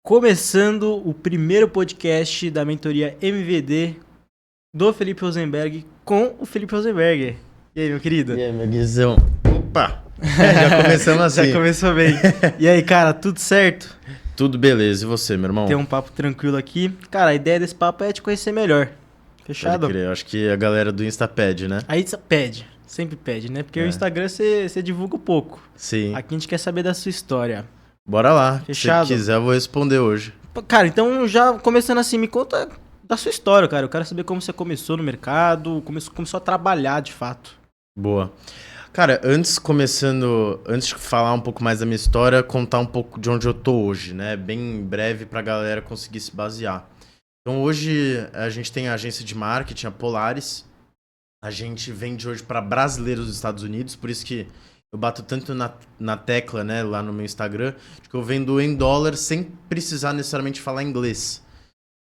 Começando o primeiro podcast da mentoria MVD do Felipe Rosenberg com o Felipe Rosenberg. E aí, meu querido? E aí, meu guizão? Opa! Já começamos assim. Já começou bem. E aí, cara, tudo certo? Tudo beleza, e você, meu irmão? Tem um papo tranquilo aqui. Cara, a ideia desse papo é te conhecer melhor. Fechado? Pode crer, eu acho que a galera do Insta pede, né? Aí pede, sempre pede, né? Porque o Instagram você divulga um pouco. Sim. Aqui a gente quer saber da sua história. Bora lá. Fechado? Se quiser, eu vou responder hoje. Cara, então já começando assim, me conta da sua história, cara. Eu quero saber como você começou no mercado, começou a trabalhar de fato. Boa. Cara, antes de falar um pouco mais da minha história, contar um pouco de onde eu tô hoje, né? Bem breve pra galera conseguir se basear. Então hoje a gente tem a agência de marketing, a Polaris. A gente vende hoje para brasileiros dos Estados Unidos, por isso que eu bato tanto na tecla, né, lá no meu Instagram, de que eu vendo em dólar sem precisar necessariamente falar inglês.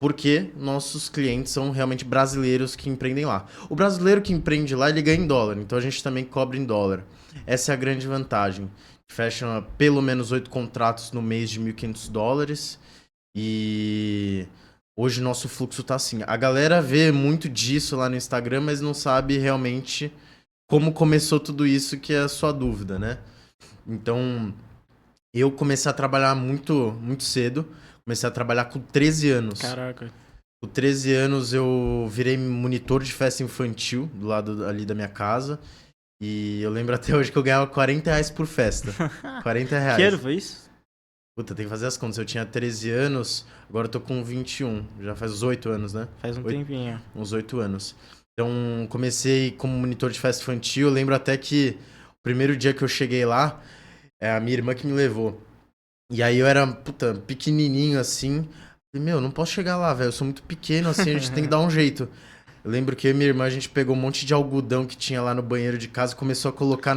Porque nossos clientes são realmente brasileiros que empreendem lá. O brasileiro que empreende lá, ele ganha em dólar, então a gente também cobra em dólar. Essa é a grande vantagem. Fecha pelo menos 8 contratos no mês de $1.500 e hoje nosso fluxo tá assim. A galera vê muito disso lá no Instagram, mas não sabe realmente como começou tudo isso, que é a sua dúvida, né? Então, eu comecei a trabalhar muito, muito cedo. Comecei a trabalhar com 13 anos. Caraca. Com 13 anos eu virei monitor de festa infantil do lado ali da minha casa. E eu lembro até hoje que eu ganhava R$40 por festa. R$40. Que ano foi isso? Puta, tem que fazer as contas. Eu tinha 13 anos, agora eu tô com 21. Já faz uns 8 anos, né? Faz um tempinho. Uns 8 anos. Então, comecei como monitor de festa infantil. Eu lembro até que o primeiro dia que eu cheguei lá, é a minha irmã que me levou. E aí eu era, puta, pequenininho assim. Falei, meu, não posso chegar lá, velho. Eu sou muito pequeno assim, a gente tem que dar um jeito. Eu lembro que eu e minha irmã, a gente pegou um monte de algodão que tinha lá no banheiro de casa e começou a colocar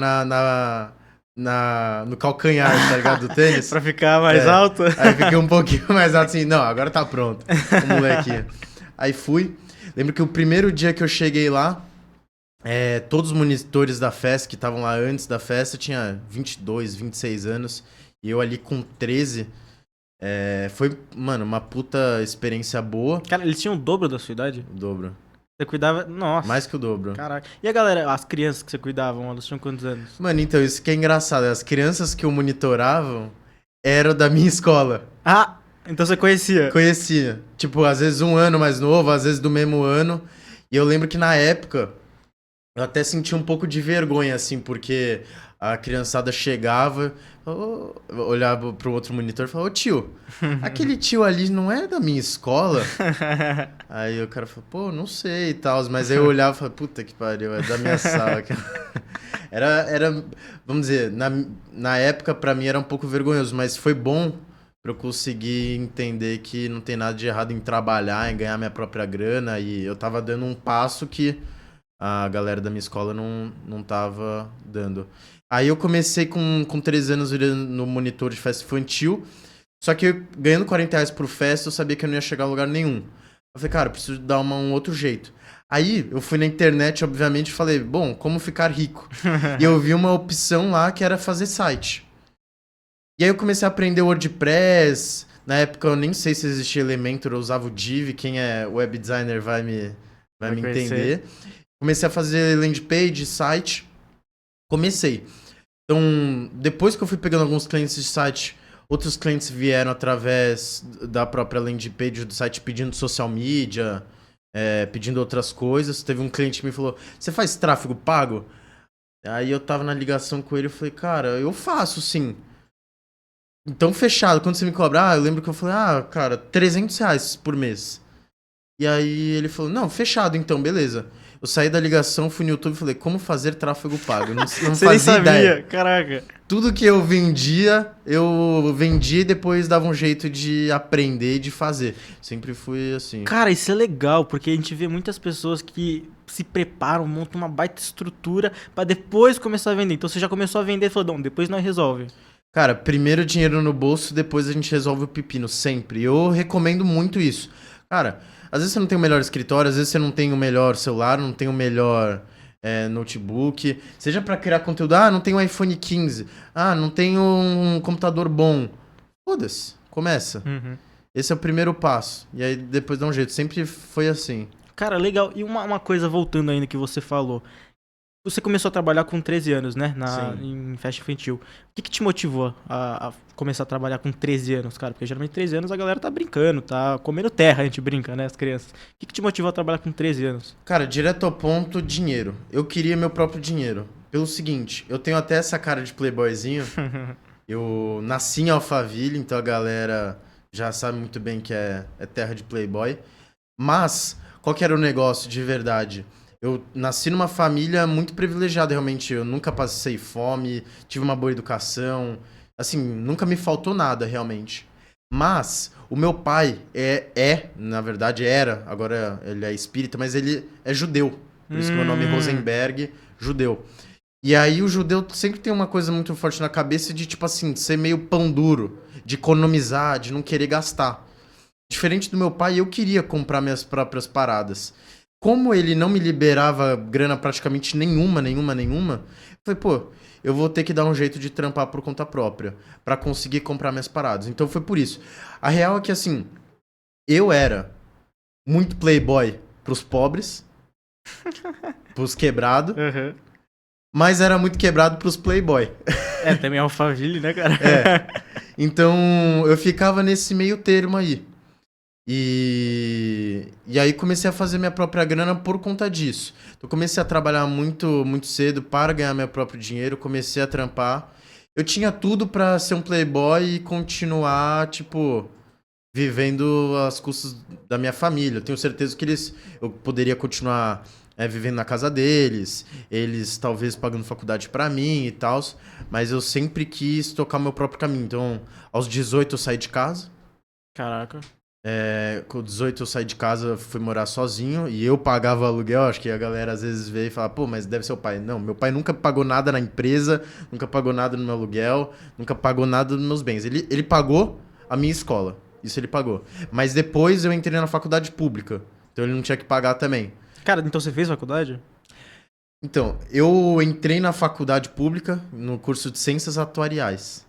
no calcanhar, tá ligado, do tênis. Pra ficar mais alto? Aí fiquei um pouquinho mais alto assim, não, agora tá pronto, o molequinho. Aí fui. Lembro que o primeiro dia que eu cheguei lá, todos os monitores da festa que estavam lá antes da festa, tinha 22, 26 anos. E eu ali com 13, foi, mano, uma puta experiência boa. Cara, eles tinham o dobro da sua idade? O dobro. Você cuidava... Nossa. Mais que o dobro. Caraca. E a galera, as crianças que você cuidava, elas tinham quantos anos? Mano, então, isso que é engraçado. As crianças que eu monitoravam eram da minha escola. Ah, então você conhecia? Conhecia. Tipo, às vezes um ano mais novo, às vezes do mesmo ano. E eu lembro que na época, eu até senti um pouco de vergonha, assim, porque a criançada chegava, olhava pro outro monitor e falava, ô tio, aquele tio ali não é da minha escola? Aí o cara falou, pô, não sei e tal. Mas aí eu olhava e falava, puta que pariu, é da minha sala. Era, vamos dizer, na época pra mim era um pouco vergonhoso, mas foi bom pra eu conseguir entender que não tem nada de errado em trabalhar, em ganhar minha própria grana. E eu tava dando um passo que a galera da minha escola não tava dando. Aí eu comecei com 13 anos no monitor de festa infantil. Só que ganhando R$40 por festa, eu sabia que eu não ia chegar a lugar nenhum. Eu falei, cara, eu preciso dar um outro jeito. Aí eu fui na internet, obviamente, e falei, bom, como ficar rico? E eu vi uma opção lá que era fazer site. E aí eu comecei a aprender WordPress. Na época eu nem sei se existia Elementor, eu usava o Div. Quem é web designer vai me entender. Comecei a fazer landing page, site. Comecei. Então, depois que eu fui pegando alguns clientes de site, outros clientes vieram através da própria landing page do site pedindo social media, pedindo outras coisas. Teve um cliente que me falou, você faz tráfego pago? Aí eu tava na ligação com ele e falei, cara, eu faço sim. Então, fechado. Quando você me cobra, eu lembro que eu falei, cara, R$300 por mês. E aí ele falou, não, fechado então, beleza. Eu saí da ligação, fui no YouTube e falei, como fazer tráfego pago? Não você nem sabia, ideia. Caraca. Tudo que eu vendia e depois dava um jeito de aprender e de fazer. Sempre fui assim. Cara, isso é legal, porque a gente vê muitas pessoas que se preparam, montam uma baita estrutura pra depois começar a vender. Então você já começou a vender e falou, não, depois nós resolve. Cara, primeiro dinheiro no bolso, depois a gente resolve o pepino, sempre. Eu recomendo muito isso. Cara, às vezes você não tem o melhor escritório, às vezes você não tem o melhor celular, não tem o melhor notebook. Seja pra criar conteúdo, não tem um iPhone 15, não tem um computador bom. Foda-se. Começa. Uhum. Esse é o primeiro passo. E aí depois dá um jeito. Sempre foi assim. Cara, legal. E uma coisa voltando ainda que você falou. Você começou a trabalhar com 13 anos, né? Sim. Em festa infantil. O que te motivou a começar a trabalhar com 13 anos, cara? Porque geralmente 13 anos a galera tá brincando, tá comendo terra, a gente brinca, né? As crianças. O que te motivou a trabalhar com 13 anos? Cara, direto ao ponto, dinheiro. Eu queria meu próprio dinheiro. Pelo seguinte, eu tenho até essa cara de playboyzinho. Eu nasci em Alphaville, então a galera já sabe muito bem que é terra de playboy. Mas, qual que era o negócio de verdade? Eu nasci numa família muito privilegiada, realmente. Eu nunca passei fome, tive uma boa educação. Assim, nunca me faltou nada, realmente. Mas, o meu pai na verdade era, agora ele é espírita, mas ele é judeu. Por isso que meu nome é Rosenberg, judeu. E aí o judeu sempre tem uma coisa muito forte na cabeça de, tipo assim, ser meio pão duro, de economizar, de não querer gastar. Diferente do meu pai, eu queria comprar minhas próprias paradas. Como ele não me liberava grana praticamente nenhuma, eu falei, pô, eu vou ter que dar um jeito de trampar por conta própria pra conseguir comprar minhas paradas. Então foi por isso. A real é que, assim, eu era muito playboy pros pobres, pros quebrados, Uhum. mas era muito quebrado pros playboy. É, também é Alphaville, né, cara? É. Então, eu ficava nesse meio termo aí. E aí comecei a fazer minha própria grana por conta disso. Então comecei a trabalhar muito cedo para ganhar meu próprio dinheiro, comecei a trampar. Eu tinha tudo pra ser um playboy e continuar, tipo, vivendo às custas da minha família. Eu tenho certeza que eu poderia continuar vivendo na casa deles, eles talvez pagando faculdade pra mim e tal, mas eu sempre quis tocar meu próprio caminho. Então, aos 18 eu saí de casa. Caraca. Com 18 eu saí de casa, fui morar sozinho e eu pagava aluguel. Acho que a galera às vezes vê e fala, pô, mas deve ser o pai. Não, meu pai nunca pagou nada na empresa, nunca pagou nada no meu aluguel, nunca pagou nada nos meus bens. Ele pagou a minha escola, isso ele pagou. Mas depois eu entrei na faculdade pública, então ele não tinha que pagar também. Cara, então você fez faculdade? Então, eu entrei na faculdade pública no curso de Ciências Atuariais.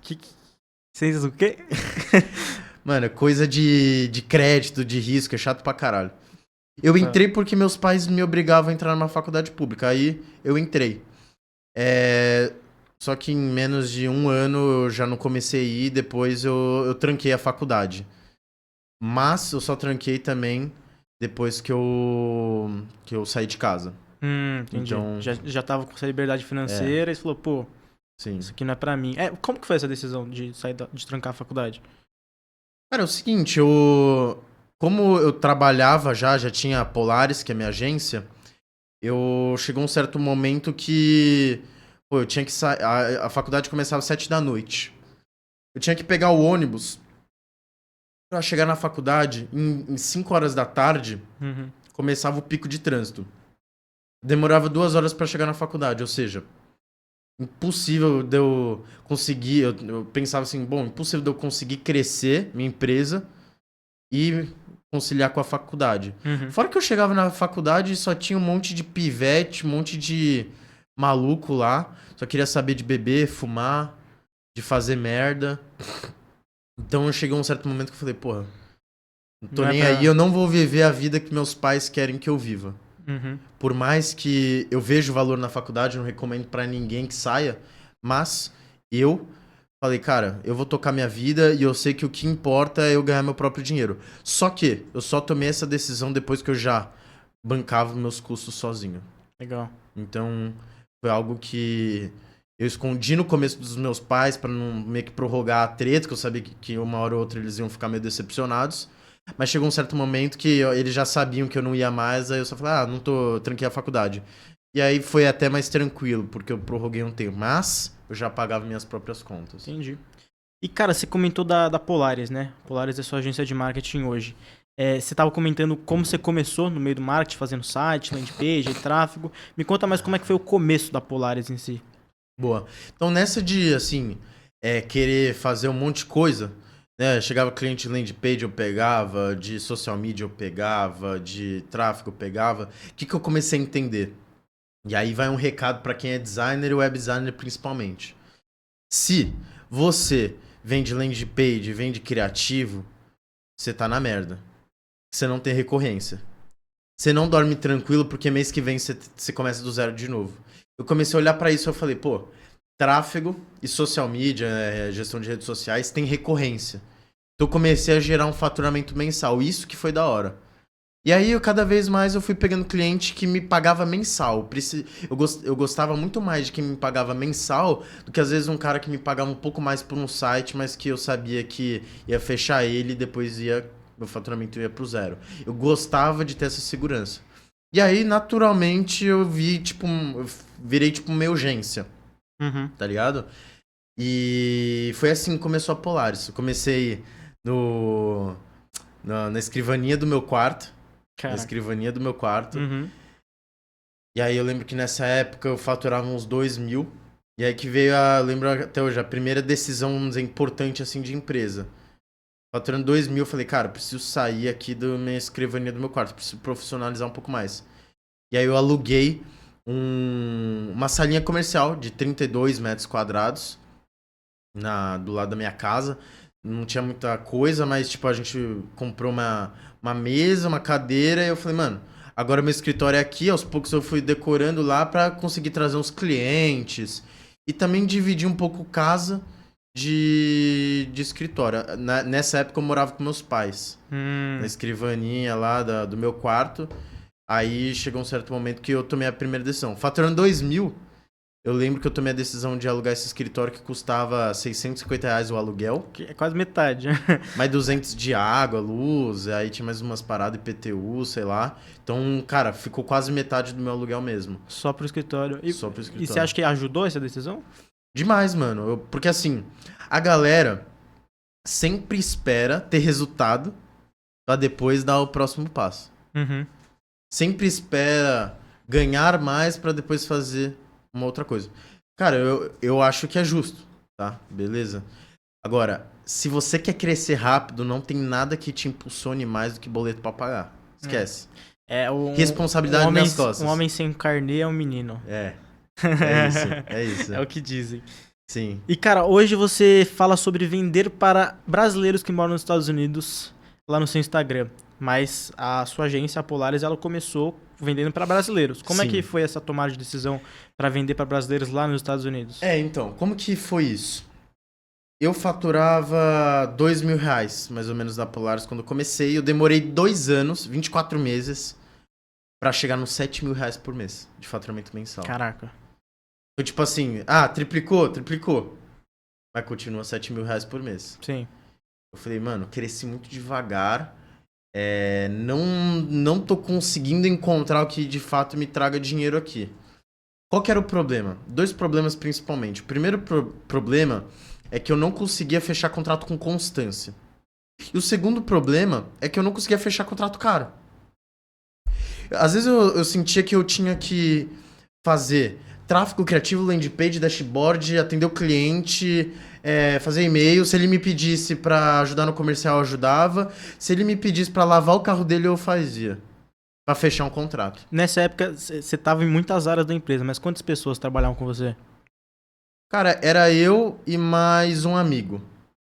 Ciências o quê? Mano, coisa de crédito, de risco, é chato pra caralho. Eu entrei porque meus pais me obrigavam a entrar numa faculdade pública. Aí eu entrei. Só que em menos de um ano eu já não comecei a ir, depois eu tranquei a faculdade. Mas eu só tranquei também depois que eu saí de casa. Entendi. Então, Já tava com essa liberdade financeira e você falou, pô, sim. isso aqui não é pra mim. Como que foi essa decisão de sair de trancar a faculdade? Cara, é o seguinte, como eu trabalhava já tinha a Polaris, que é a minha agência, chegou um certo momento que, pô, eu tinha que sair, a faculdade começava às 7 da noite. Eu tinha que pegar o ônibus pra chegar na faculdade em 5 horas da tarde, começava o pico de trânsito. Demorava 2 horas pra chegar na faculdade, ou seja, impossível de eu conseguir. Eu pensava assim, bom, impossível de eu conseguir crescer minha empresa e conciliar com a faculdade. Fora que eu chegava na faculdade e só tinha um monte de pivete, um monte de maluco lá. Só queria saber de beber, fumar, de fazer merda. Então eu cheguei a um certo momento que eu falei, porra, não tô nem aí, eu não vou viver a vida que meus pais querem que eu viva. Por mais que eu vejo valor na faculdade, não recomendo pra ninguém que saia, mas eu falei, cara, eu vou tocar minha vida e eu sei que o que importa é eu ganhar meu próprio dinheiro. Só que eu só tomei essa decisão depois que eu já bancava meus custos sozinho. Legal. Então, foi algo que eu escondi no começo dos meus pais pra não meio que prorrogar a treta, que eu sabia que uma hora ou outra eles iam ficar meio decepcionados. Mas chegou um certo momento que eles já sabiam que eu não ia mais, aí eu só falei, tranquei a faculdade. E aí foi até mais tranquilo, porque eu prorroguei um tempo, mas eu já pagava minhas próprias contas. Entendi. E, cara, você comentou da Polaris, né? Polaris é sua agência de marketing hoje. Você estava comentando como você começou no meio do marketing, fazendo site, landing page, tráfego. Me conta mais como é que foi o começo da Polaris em si. Boa. Então, nessa de, assim, querer fazer um monte de coisa, né? Chegava cliente de landing page, eu pegava, de social media eu pegava, de tráfego eu pegava. O que eu comecei a entender? E aí vai um recado para quem é designer e web designer principalmente. Se você vende landing page, vende criativo, você tá na merda. Você não tem recorrência. Você não dorme tranquilo porque mês que vem você começa do zero de novo. Eu comecei a olhar pra isso e eu falei, pô, tráfego e social media, gestão de redes sociais, tem recorrência. Então eu comecei a gerar um faturamento mensal. Isso que foi da hora. E aí, cada vez mais eu fui pegando cliente que me pagava mensal. Eu gostava muito mais de quem me pagava mensal do que às vezes um cara que me pagava um pouco mais por um site, mas que eu sabia que ia fechar ele e depois meu faturamento ia pro zero. Eu gostava de ter essa segurança. E aí, naturalmente, eu virei tipo uma urgência, tá ligado? E foi assim que começou a Polaris. Eu comecei na escrivaninha do meu quarto. Caraca. Na escrivaninha do meu quarto. Uhum. E aí eu lembro que nessa época eu faturava uns 2.000. E aí que veio eu lembro até hoje, a primeira decisão, vamos dizer, importante assim de empresa. Faturando 2.000, eu falei, cara, preciso sair aqui da minha escrivaninha do meu quarto, preciso profissionalizar um pouco mais. E aí eu aluguei uma salinha comercial de 32 metros quadrados do lado da minha casa. Não tinha muita coisa, mas tipo, a gente comprou uma mesa, uma cadeira, e eu falei, mano, agora meu escritório é aqui, aos poucos eu fui decorando lá pra conseguir trazer uns clientes e também dividir um pouco casa de escritório. Nessa época eu morava com meus pais, na escrivaninha lá do meu quarto, aí chegou um certo momento que eu tomei a primeira decisão. Faturando 2.000, eu lembro que eu tomei a decisão de alugar esse escritório que custava R$650 o aluguel. Que é quase metade. Mais 200 de água, luz, aí tinha mais umas paradas IPTU, sei lá. Então, cara, ficou quase metade do meu aluguel mesmo. Só pro escritório. Só pro escritório. E você acha que ajudou essa decisão? Demais, mano. Porque assim, a galera sempre espera ter resultado pra depois dar o próximo passo. Uhum. Sempre espera ganhar mais pra depois fazer uma outra coisa. Cara, eu acho que é justo, tá? Beleza? Agora, se você quer rápido, não tem nada que te impulsione mais do que boleto pra pagar. Esquece. Responsabilidade nas costas. Um homem sem carnê é um menino. É isso. É o que dizem. Sim. E, cara, hoje você fala sobre vender para brasileiros que moram nos Estados Unidos lá no seu Instagram. Mas a sua agência, a Polaris, ela começou vendendo para brasileiros. Como é que foi essa tomada de decisão para vender para brasileiros lá nos Estados Unidos? Então, como que foi isso? Eu faturava R$2.000, mais ou menos, da Polaris quando eu comecei. Eu demorei 2 anos, 24 meses, pra chegar nos R$7.000 por mês de faturamento mensal. Caraca. Então, tipo assim, triplicou. Mas continua R$7.000 por mês. Sim. Eu falei, mano, cresci muito devagar. Não tô conseguindo encontrar o que de fato me traga dinheiro aqui. Qual que era o problema? 2 problemas principalmente. O primeiro problema é que eu não conseguia fechar contrato com constância. E o segundo problema é que eu não conseguia fechar contrato caro. Às vezes eu sentia que eu tinha que fazer tráfego criativo, landing page, dashboard, atender o cliente, fazer e-mail. Se ele me pedisse pra ajudar no comercial, eu ajudava. Se ele me pedisse pra lavar o carro dele, eu fazia. Pra fechar um contrato. Nessa época, você tava em muitas áreas da empresa, mas quantas pessoas trabalhavam com você? Cara, era eu e mais um amigo.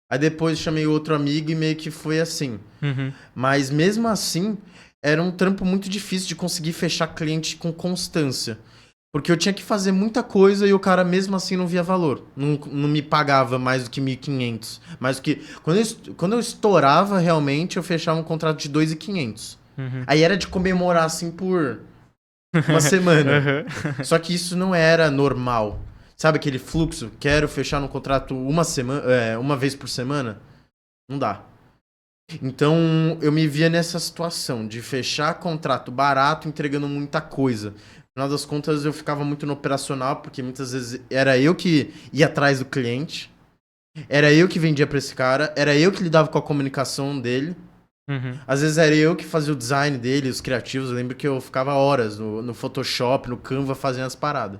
Aí depois chamei outro amigo e meio que foi assim. Uhum. Mas mesmo assim, era um trampo muito difícil de conseguir fechar cliente com constância. Porque eu tinha que fazer muita coisa e o cara mesmo assim não via valor. Não me pagava mais do que 1.500. Mais do que... Quando eu estourava realmente, eu fechava um contrato de 2.500. Uhum. Aí era de comemorar assim por uma semana. Uhum. Só que isso não era normal. Sabe aquele fluxo? Quero fechar um contrato uma vez por semana? Não dá. Então eu me via nessa situação de fechar contrato barato, entregando muita coisa. No final das contas eu ficava muito no operacional, porque muitas vezes era eu que ia atrás do cliente, era eu que vendia pra esse cara, era eu que lidava com a comunicação dele. Uhum. Às vezes era eu que fazia o design dele, os criativos. Eu lembro que eu ficava horas no Photoshop, no Canva, fazendo as paradas.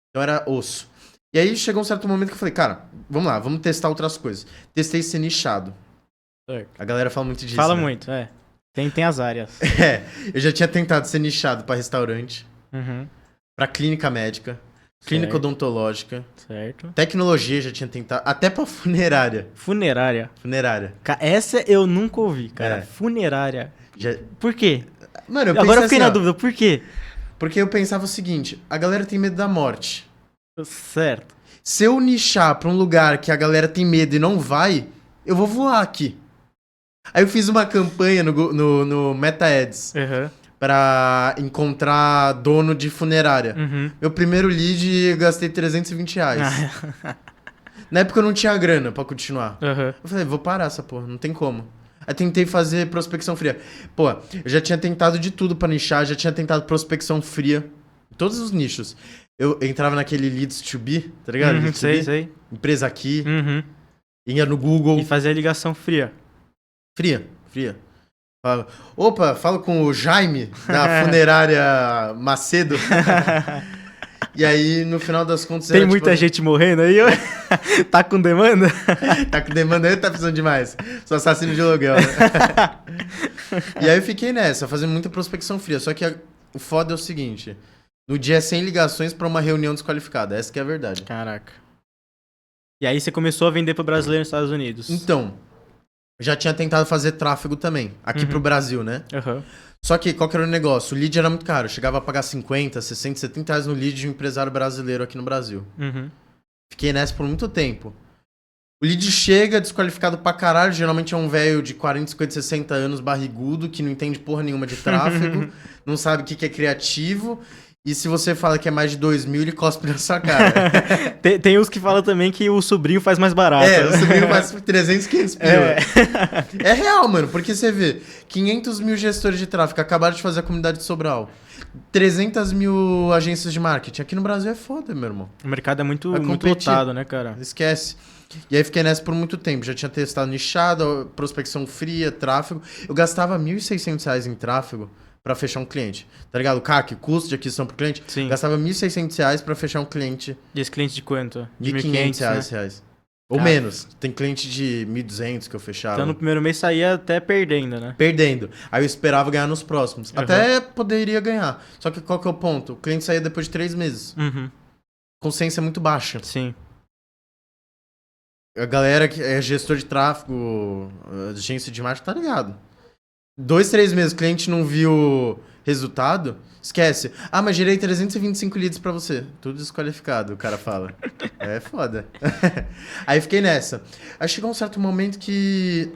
Então era osso. E aí chegou um certo momento que eu falei, cara, vamos lá, vamos testar outras coisas. Testei ser nichado. A galera fala muito disso. Fala né? muito, Tem as áreas. Eu já tinha tentado ser nichado pra restaurante, Uhum. pra clínica médica. clínica Certo. odontológica, Certo. tecnologia já tinha tentado, até pra funerária. Funerária. Funerária. Essa eu nunca ouvi, cara. É. Funerária. Já... Por quê? Mano, eu Agora pensei eu fiquei assim, na ó, dúvida, por quê? porque eu pensava o seguinte, a galera tem medo da morte. Certo. Se eu nichar pra um lugar que a galera tem medo e não vai, eu vou voar aqui. Aí eu fiz uma campanha no Meta Ads Aham. pra encontrar dono de funerária. Uhum. Meu primeiro lead eu gastei R$320. Na época eu não tinha grana pra continuar. Aham. Eu falei, vou parar essa porra, não tem como. Aí tentei fazer prospecção fria. Pô, eu já tinha tentado de tudo pra nichar, já tinha tentado prospecção fria. Em todos os nichos. Eu entrava naquele Leads to Be, tá ligado? Leads to Sei, Be. sei. Empresa aqui, Uhum. ia no Google. E fazer a ligação fria. Fria. Fala, opa, falo com o Jaime, da funerária Macedo. E aí, no final das contas... Tem era, muita tipo, gente morrendo aí? Tá com demanda? Tá com demanda aí ou tá precisando demais? Sou assassino de aluguel, né? E aí eu fiquei nessa, fazendo muita prospecção fria. Só que o foda é o seguinte: no dia é 100 ligações pra uma reunião desqualificada. Essa que é a verdade. Caraca. E aí você começou a vender pro brasileiro nos Estados Unidos. Então, já tinha tentado fazer tráfego também, aqui pro Brasil, né? Aham. Só que qual que era o negócio? O lead era muito caro. Eu chegava a pagar 50, 60, 70 reais no lead de um empresário brasileiro aqui no Brasil. Uhum. Fiquei nessa por muito tempo. O lead chega desqualificado pra caralho. Geralmente é um velho de 40, 50, 60 anos, barrigudo, que não entende porra nenhuma de tráfego, não sabe o que que é criativo. E se você fala que é mais de 2.000, ele cospe na sua cara. Tem uns que falam também que o sobrinho faz mais barato. É, o sobrinho faz 300, 500 pila. É real, mano, porque você vê 500 mil gestores de tráfego acabaram de fazer a comunidade de Sobral. 300 mil agências de marketing. Aqui no Brasil é foda, meu irmão. O mercado é muito, Vai muito competir. lotado, né, cara? Esquece. E aí fiquei nessa por muito tempo. Já tinha testado nichado, prospecção fria, tráfego. Eu gastava R$1.600 em tráfego pra fechar um cliente. Tá ligado? O CAC, custo de aquisição pro cliente. Sim. Gastava R$1.600 pra fechar um cliente. E esse cliente de quanto? De R$1.500. né? Ou Ah. menos. Tem cliente de 1.200 que eu fechava. Então no primeiro mês saía até perdendo, né? Perdendo. Aí eu esperava ganhar nos próximos. Uhum. Até poderia ganhar. Só que qual que é o ponto? O cliente saía depois de 3 meses. Uhum. Consciência muito baixa. Sim. A galera que é gestor de tráfego, agência de marketing, tá ligado? 2, 3 meses o cliente não viu resultado, esquece. Ah, mas gerei 325 leads pra você. Tudo desqualificado, o cara fala. É foda. Aí fiquei nessa. Aí chegou um certo momento que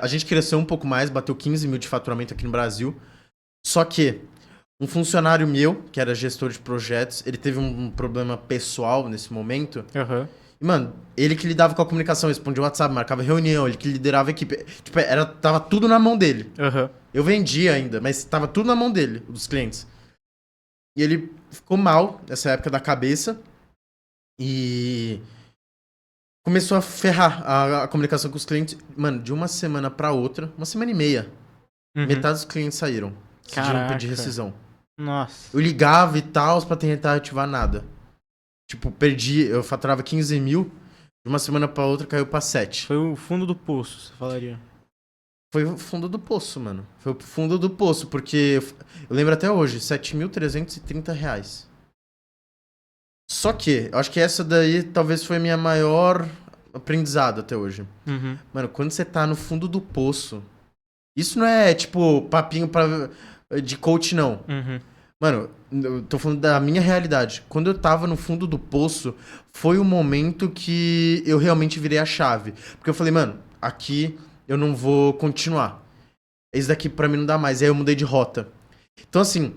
a gente cresceu um pouco mais, bateu 15 mil de faturamento aqui no Brasil. Só que um funcionário meu, que era gestor de projetos, ele teve um problema pessoal nesse momento. Aham. E, mano, ele que lidava com a comunicação, respondia o WhatsApp, marcava reunião, ele que liderava a equipe. Tipo, tava tudo na mão dele. Aham. Eu vendia ainda, mas tava tudo na mão dele, dos clientes. E ele ficou mal nessa época da cabeça e começou a ferrar a comunicação com os clientes. Mano, de uma semana pra outra, uma semana e meia, Uhum. metade dos clientes saíram. Decidiram Caraca. pedir rescisão. Nossa. Eu ligava e tal pra tentar ativar nada. Tipo, eu faturava 15 mil, de uma semana pra outra caiu pra 7. Foi o fundo do poço, você falaria. Foi o fundo do poço, mano. Foi o fundo do poço, porque eu lembro até hoje, R$7.330. Só que, eu acho que essa daí talvez foi a minha maior aprendizado até hoje. Uhum. Mano, quando você tá no fundo do poço, isso não é tipo papinho de coach, não. Uhum. Mano, eu tô falando da minha realidade. Quando eu tava no fundo do poço, foi o momento que eu realmente virei a chave. Porque eu falei, mano, aqui eu não vou continuar. Esse daqui pra mim não dá mais. Aí eu mudei de rota. Então, assim,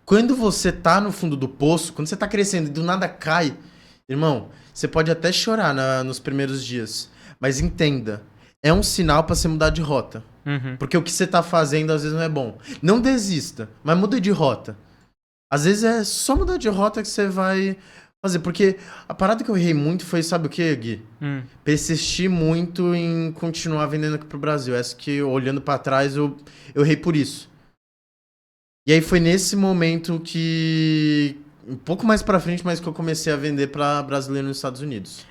quando você tá no fundo do poço, quando você tá crescendo e do nada cai, irmão, você pode até chorar nos primeiros dias. Mas entenda, é um sinal pra você mudar de rota. Uhum. Porque o que você tá fazendo às vezes não é bom. Não desista, mas muda de rota. Às vezes é só mudar de rota que você vai fazer. Porque a parada que eu errei muito foi, sabe o que, Gui? Persistir muito em continuar vendendo aqui pro Brasil. Essa que, olhando pra trás, eu errei por isso. E aí foi nesse momento que... Um pouco mais pra frente, mas que eu comecei a vender pra brasileiro nos Estados Unidos.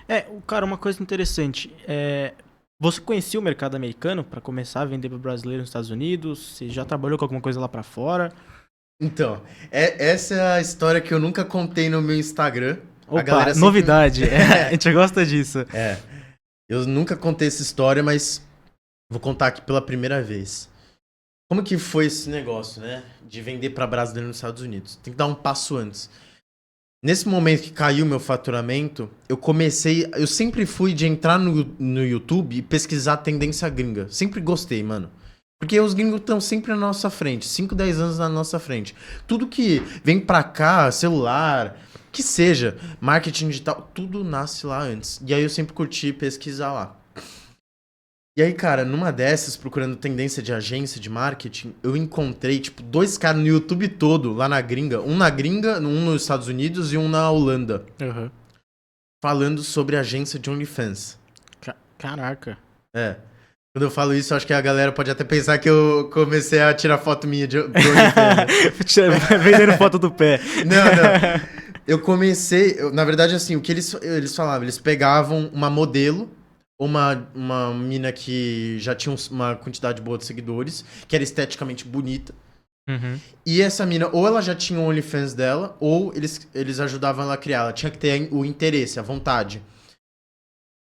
Cara, uma coisa interessante. Você conhecia o mercado americano pra começar a vender pro brasileiro nos Estados Unidos? Você já trabalhou com alguma coisa lá pra fora? Então, essa é a história que eu nunca contei no meu Instagram. A Opa, galera sempre... novidade. A gente gosta disso. É, eu nunca contei essa história, mas vou contar aqui pela primeira vez. Como que foi esse negócio, né? De vender para brasileiro nos Estados Unidos. Tem que dar um passo antes. Nesse momento que caiu meu faturamento, eu sempre fui de entrar no YouTube e pesquisar tendência gringa. Sempre gostei, mano. Porque os gringos estão sempre na nossa frente, 5, 10 anos na nossa frente. Tudo que vem pra cá, celular, que seja, marketing digital, tudo nasce lá antes. E aí eu sempre curti pesquisar lá. E aí, cara, numa dessas, procurando tendência de agência de marketing, eu encontrei, tipo, 2 caras no YouTube todo, lá na gringa. Um na gringa, um nos Estados Unidos e um na Holanda. Uhum. Falando sobre agência de OnlyFans. Caraca. É. Quando eu falo isso, eu acho que a galera pode até pensar que eu comecei a tirar foto minha de OnlyFans. Vendendo foto do pé. Não. Eu comecei... na verdade, assim, o que eles falavam? Eles pegavam uma modelo, uma mina que já tinha uma quantidade boa de seguidores, que era esteticamente bonita. Uhum. E essa mina, ou ela já tinha o OnlyFans dela, ou eles ajudavam ela a criar. Ela tinha que ter o interesse, a vontade.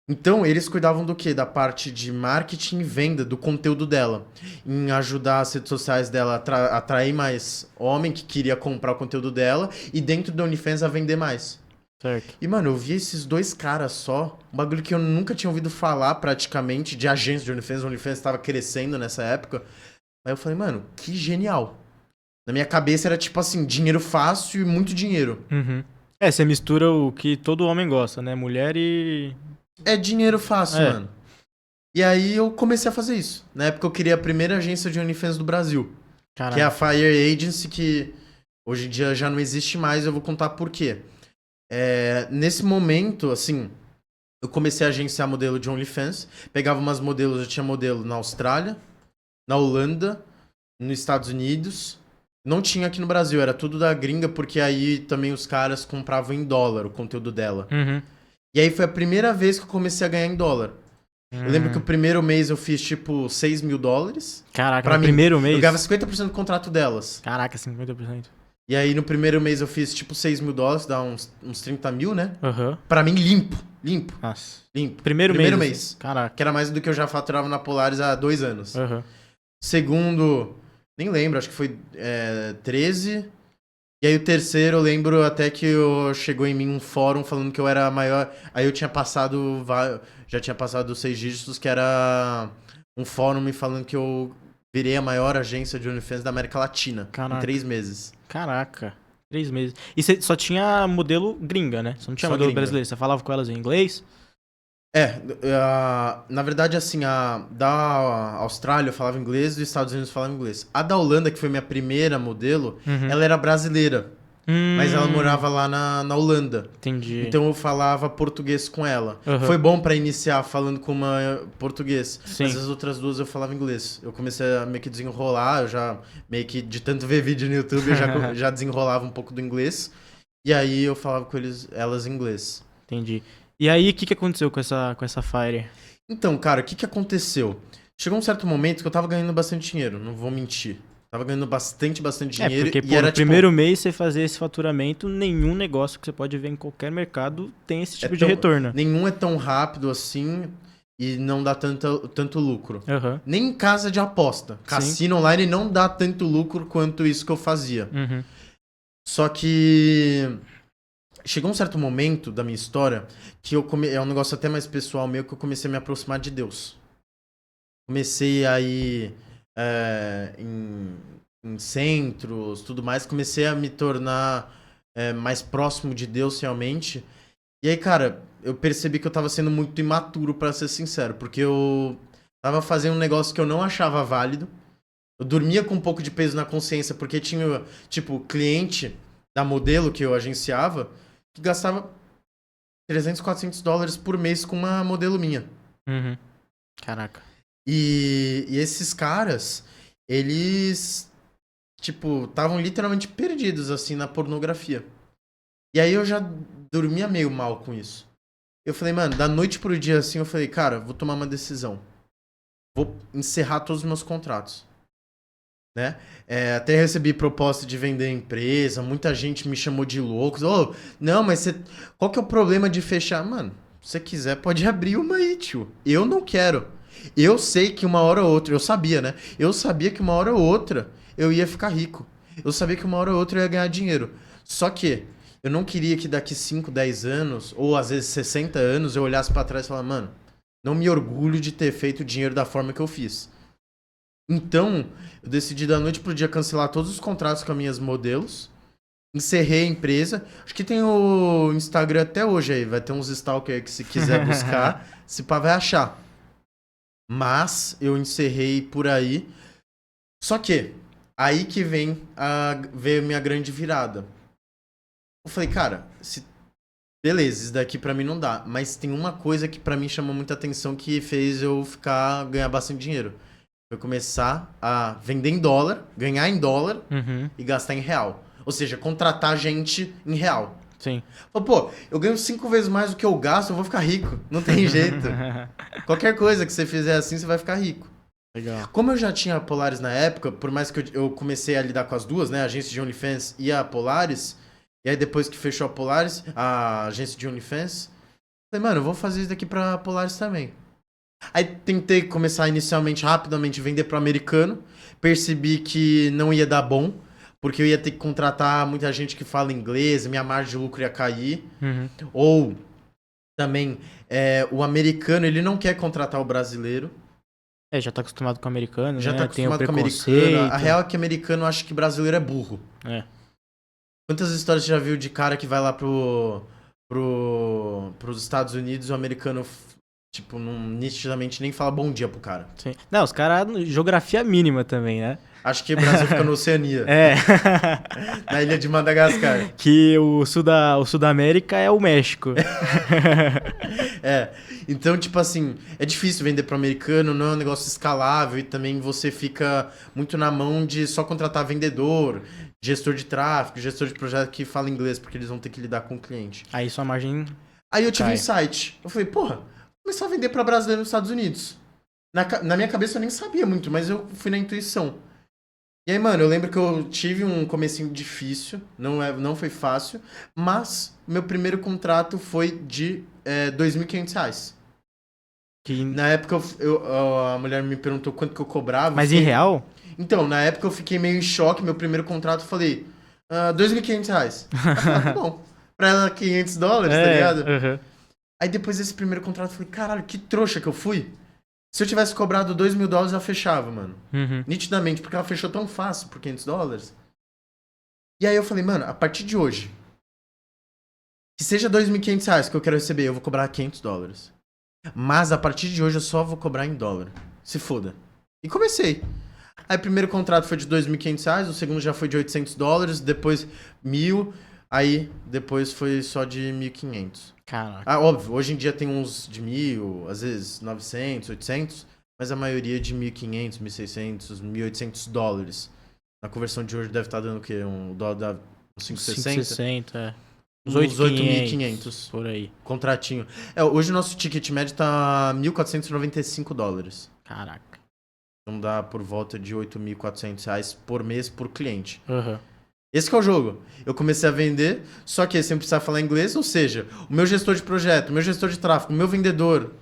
Então, eles cuidavam do quê? Da parte de marketing e venda do conteúdo dela. Em ajudar as redes sociais dela a atrair mais homem que queria comprar o conteúdo dela e dentro do OnlyFans a vender mais. Certo. E, mano, eu vi esses 2 caras só, um bagulho que eu nunca tinha ouvido falar praticamente de agência de OnlyFans. O OnlyFans estava crescendo nessa época. Aí eu falei, mano, que genial. Na minha cabeça era tipo assim, dinheiro fácil e muito dinheiro. Uhum. Você mistura o que todo homem gosta, né? Mulher e... É dinheiro fácil, mano. E aí eu comecei a fazer isso. Na época eu criei a primeira agência de OnlyFans do Brasil. Caraca. Que é a Fire Agency, que hoje em dia já não existe mais. Eu vou contar por quê. Nesse momento, assim, eu comecei a agenciar modelo de OnlyFans. Pegava umas modelos, eu tinha modelo na Austrália, na Holanda, nos Estados Unidos. Não tinha aqui no Brasil, era tudo da gringa, porque aí também os caras compravam em dólar o conteúdo dela. Uhum. E aí foi a primeira vez que eu comecei a ganhar em dólar. Eu lembro que o primeiro mês eu fiz tipo $6 mil. Caraca, Pra no mim, primeiro mês? Eu ganhava 50% do contrato delas. Caraca, 50%. E aí no primeiro mês eu fiz tipo $6 mil, dá uns 30 mil, né? Aham. Pra mim, limpo. Nossa. Limpo. Primeiro mês. assim. Caraca. Que era mais do que eu já faturava na Polaris há 2 anos. Aham. Segundo, nem lembro, acho que foi 13. E aí o terceiro, eu lembro até que chegou em mim um fórum falando que eu era a maior. Aí eu tinha passado, já tinha passado 6 dígitos, que era um fórum me falando que eu virei a maior agência de OnlyFans da América Latina. Caraca. Em 3 meses. Caraca. 3 meses. E você só tinha modelo gringa, né? Você não tinha Só modelo gringa. brasileiro. Você falava com elas em inglês? Na verdade, assim, a da Austrália eu falava inglês e dos Estados Unidos eu falava inglês. A da Holanda, que foi minha primeira modelo, Uhum. ela era brasileira. Mas ela morava lá na Holanda. Entendi. Então eu falava português com ela. Uhum. Foi bom pra iniciar falando com uma português. Sim. Mas as outras 2 eu falava inglês. Eu comecei a meio que desenrolar, eu já meio que de tanto ver vídeo no YouTube, eu já desenrolava um pouco do inglês. E aí eu falava com elas em inglês. Entendi. E aí, o que aconteceu com essa Fire? Então, cara, o que aconteceu? Chegou um certo momento que eu tava ganhando bastante dinheiro, não vou mentir. Tava ganhando bastante dinheiro. Porque, e pô, era, no primeiro mês você fazer esse faturamento, nenhum negócio que você pode ver em qualquer mercado tem esse tipo de retorno. Nenhum é tão rápido assim e não dá tanto lucro. Uhum. Nem em casa de aposta. Cassino online não dá tanto lucro quanto isso que eu fazia. Uhum. Só que chegou um certo momento da minha história que é um negócio até mais pessoal meu, que eu comecei a me aproximar de Deus. Comecei a ir em centros, tudo mais. Comecei a me tornar mais próximo de Deus realmente. E aí, cara, eu percebi que eu tava sendo muito imaturo, pra ser sincero. Porque eu tava fazendo um negócio que eu não achava válido. Eu dormia com um pouco de peso na consciência, porque tinha, tipo, cliente da modelo que eu agenciava que gastava $300, $400 por mês com uma modelo minha. Uhum. Caraca. E esses caras, eles, tipo, estavam literalmente perdidos, assim, na pornografia. E aí eu já dormia meio mal com isso. Eu falei, mano, da noite pro dia, assim, eu falei, cara, vou tomar uma decisão. Vou encerrar todos os meus contratos. né? Até recebi proposta de vender a empresa, muita gente me chamou de louco. Ô, não, mas qual que é o problema de fechar? Mano, se você quiser, pode abrir uma aí, tio. Eu não quero. Eu sei que uma hora ou outra, eu sabia, né? Eu sabia que uma hora ou outra eu ia ficar rico. Eu sabia que uma hora ou outra eu ia ganhar dinheiro. Só que eu não queria que daqui 5, 10 anos, ou às vezes 60 anos, eu olhasse pra trás e falasse, mano, não me orgulho de ter feito dinheiro da forma que eu fiz. Então, eu decidi da noite pro dia cancelar todos os contratos com as minhas modelos. Encerrei a empresa. Acho que tem o Instagram até hoje aí. Vai ter uns stalker aí que se quiser buscar, se pá vai achar. Mas eu encerrei por aí. Só que, aí que veio a minha grande virada. Eu falei, cara, beleza, isso daqui pra mim não dá. Mas tem uma coisa que pra mim chamou muita atenção que fez eu ganhar bastante dinheiro. Foi começar a vender em dólar, ganhar em dólar e gastar em real. Ou seja, contratar gente em real. Sim. Pô, eu ganho 5 vezes mais do que eu gasto, eu vou ficar rico. Não tem jeito. Qualquer coisa que você fizer assim, você vai ficar rico. Legal. Como eu já tinha a Polaris na época, por mais que eu comecei a lidar com as duas, né? A agência de OnlyFans e a Polaris. E aí depois que fechou a Polaris, a agência de OnlyFans, falei, mano, eu vou fazer isso daqui pra Polaris também. Aí tentei começar inicialmente, rapidamente, vender pro americano. Percebi que não ia dar bom, porque eu ia ter que contratar muita gente que fala inglês, minha margem de lucro ia cair. Ou também, o americano, ele não quer contratar o brasileiro. Já tá acostumado com o americano, Já né? tá acostumado Tem o com o americano. A real é que o americano acha que brasileiro é burro. Quantas histórias você já viu de cara que vai lá pros Estados Unidos, o americano... Tipo, nitidamente nem fala bom dia pro cara. Sim. Não, os caras, geografia mínima também, né? Acho que o Brasil fica na Oceania. Na ilha de Madagascar. Que o sul da América é o México. Então, tipo assim, é difícil vender pro americano, não é um negócio escalável e também você fica muito na mão de só contratar vendedor, gestor de tráfego, gestor de projeto que fala inglês, porque eles vão ter que lidar com o cliente. Aí sua margem Aí eu tive um insight. Eu falei, porra, começar a vender pra brasileiro nos Estados Unidos. Na minha cabeça eu nem sabia muito, mas eu fui na intuição. E aí, mano, eu lembro que eu tive um comecinho difícil, não foi fácil, mas meu primeiro contrato foi de R$2.500. Na época a mulher me perguntou quanto que eu cobrava. Mas em real? Então, na época eu fiquei meio em choque, meu primeiro contrato eu falei, R$2.500. Ela falou, tá bom. Pra ela, $500, tá ligado? Aí depois desse primeiro contrato eu falei, caralho, que trouxa que eu fui. Se eu tivesse cobrado $2.000, ela fechava, mano. Nitidamente, porque ela fechou tão fácil por $500. E aí eu falei, mano, a partir de hoje, que seja R$2.500 que eu quero receber, eu vou cobrar $500. Mas a partir de hoje eu só vou cobrar em dólar. Se foda. E comecei. Aí o primeiro contrato foi de R$2.500, o segundo já foi de $800, depois 1.000, aí depois foi só de 1.500. Caraca. Óbvio, hoje em dia tem uns de 1.000, às vezes 900, 800, mas a maioria de 1.500, 1.600, 1.800 $. Na conversão de hoje deve estar dando o quê? Um dólar dá uns 5,60? 5,60, Uns 8.500. Por aí. Contratinho. Hoje o nosso ticket médio tá $1.495. Caraca. Então dá por volta de R$8.400 por mês por cliente. Uhum. Esse que é o jogo. Eu comecei a vender, só que sem precisar falar inglês, ou seja, o meu gestor de projeto, o meu gestor de tráfego, o meu vendedor,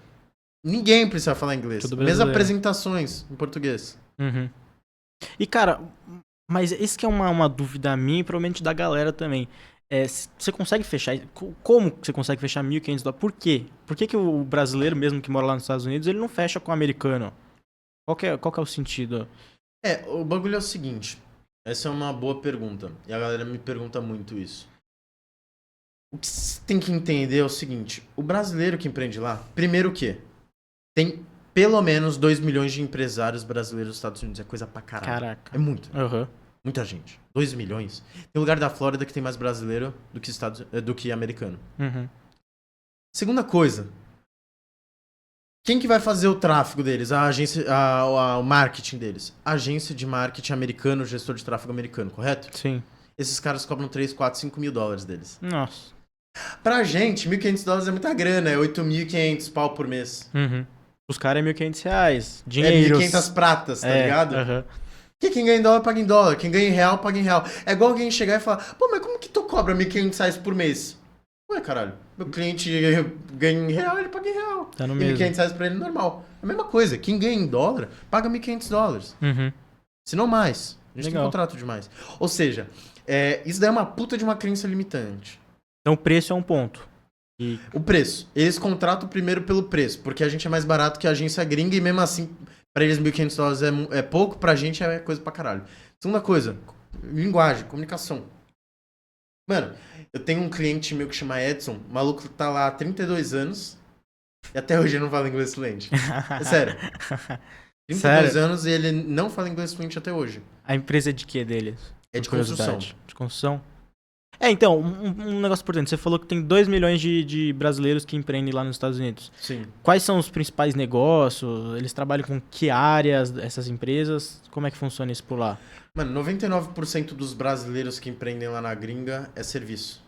ninguém precisa falar inglês. Mesmo apresentações em português. E cara, mas esse que é uma dúvida minha e provavelmente da galera também. Você consegue fechar? Como você consegue fechar $1.500? Por quê? Por que o brasileiro, mesmo que mora lá nos Estados Unidos, ele não fecha com o americano? Qual que é o sentido? O bagulho é o seguinte. Essa é uma boa pergunta. E a galera me pergunta muito isso. O que você tem que entender é o seguinte. O brasileiro que empreende lá, primeiro o quê? Tem pelo menos 2 milhões de empresários brasileiros nos Estados Unidos. É coisa pra caralho. Caraca. É muito. Uhum. Muita gente. 2 milhões. Tem lugar da Flórida que tem mais brasileiro do que americano. Segunda coisa. Quem que vai fazer o tráfego deles? A agência, o marketing deles? A agência de marketing americano, gestor de tráfego americano, correto? Sim. Esses caras cobram 3, 4, 5 mil dólares deles. Nossa. Pra gente, $1.500 é muita grana, é 8.500 pau por mês. Os caras é R$1.500. Dinheiro. É 1.500 pratas, tá ligado? Porque quem ganha em dólar, paga em dólar. Quem ganha em real, paga em real. É igual alguém chegar e falar, pô, mas como que tu cobra R$ 1.500 por mês? Ué, caralho, meu cliente ganha em real, ele paga em real. Tá no E mesmo. R$ 1.500 pra ele é normal. É a mesma coisa, quem ganha em dólar, paga $1.500. Uhum. Se não mais. A gente tem Legal. contrato demais. Ou seja, isso daí é uma puta de uma crença limitante. Então o preço é um ponto. E O preço. Eles contratam primeiro pelo preço, porque a gente é mais barato que a agência gringa e mesmo assim, pra eles $1.500 é pouco, pra gente é coisa pra caralho. Segunda coisa, linguagem, comunicação. Mano, eu tenho um cliente meu que chama Edson, o maluco tá lá há 32 anos e até hoje ele não fala inglês fluente. É sério. 32 Sério? anos e ele não fala inglês fluente até hoje. A empresa é de quê deles? É de Por curiosidade. construção. De construção? Então, um negócio importante. Você falou que tem 2 milhões de brasileiros que empreendem lá nos Estados Unidos. Sim. Quais são os principais negócios? Eles trabalham com que áreas, essas empresas? Como é que funciona isso por lá? Mano, 99% dos brasileiros que empreendem lá na gringa é serviço.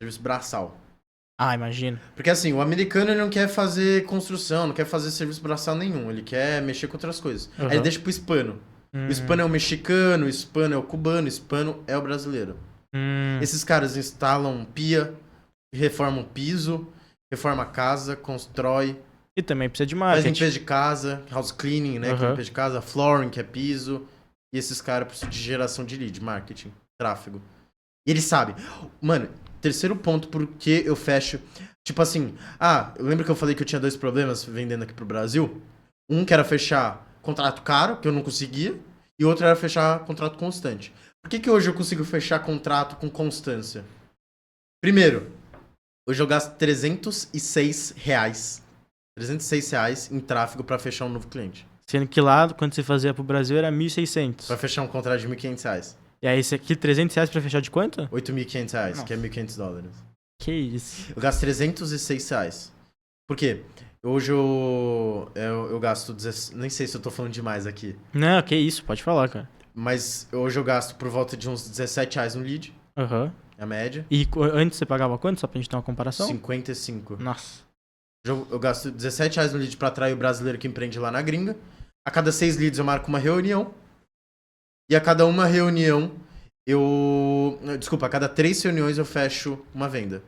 Serviço braçal. Ah, imagino. Porque assim, o americano ele não quer fazer construção, não quer fazer serviço braçal nenhum. Ele quer mexer com outras coisas. Uhum. Aí ele deixa pro hispano. O hispano é o mexicano, o hispano é o cubano, o hispano é o brasileiro. Esses caras instalam pia, reformam piso, reforma a casa, constrói, E também precisa de faz marketing. limpeza de casa, house cleaning, né? Que é Uhum. limpeza de casa, flooring, que é piso. E esses caras precisam de geração de lead, marketing, tráfego. E eles sabem. Mano, terceiro ponto porque eu fecho. Tipo assim, eu lembro que eu falei que eu tinha 2 problemas vendendo aqui pro Brasil? Um que era fechar contrato caro, que eu não conseguia, e outro era fechar contrato constante. Por que hoje eu consigo fechar contrato com constância? Primeiro, hoje eu gasto R$306 em tráfego pra fechar um novo cliente. Sendo que lá, quando você fazia pro Brasil, era 1.600. Pra fechar um contrato de R$1.500. E aí, esse aqui, R$300 pra fechar de quanto? R$8.500, que é Nossa. $1.500. Que isso. Eu gasto R$306. Por quê? Hoje eu gasto... Nem sei se eu tô falando demais aqui. Não, que isso. Pode falar, cara. Mas hoje eu gasto por volta de uns R$17 no lead. Aham. É a média. E antes você pagava quanto? Só pra gente ter uma comparação? 55. Nossa. Eu gasto R$17 no lead pra atrair o brasileiro que empreende lá na gringa. A cada 6 leads eu marco uma reunião. E a cada uma reunião Desculpa, a cada 3 reuniões eu fecho uma venda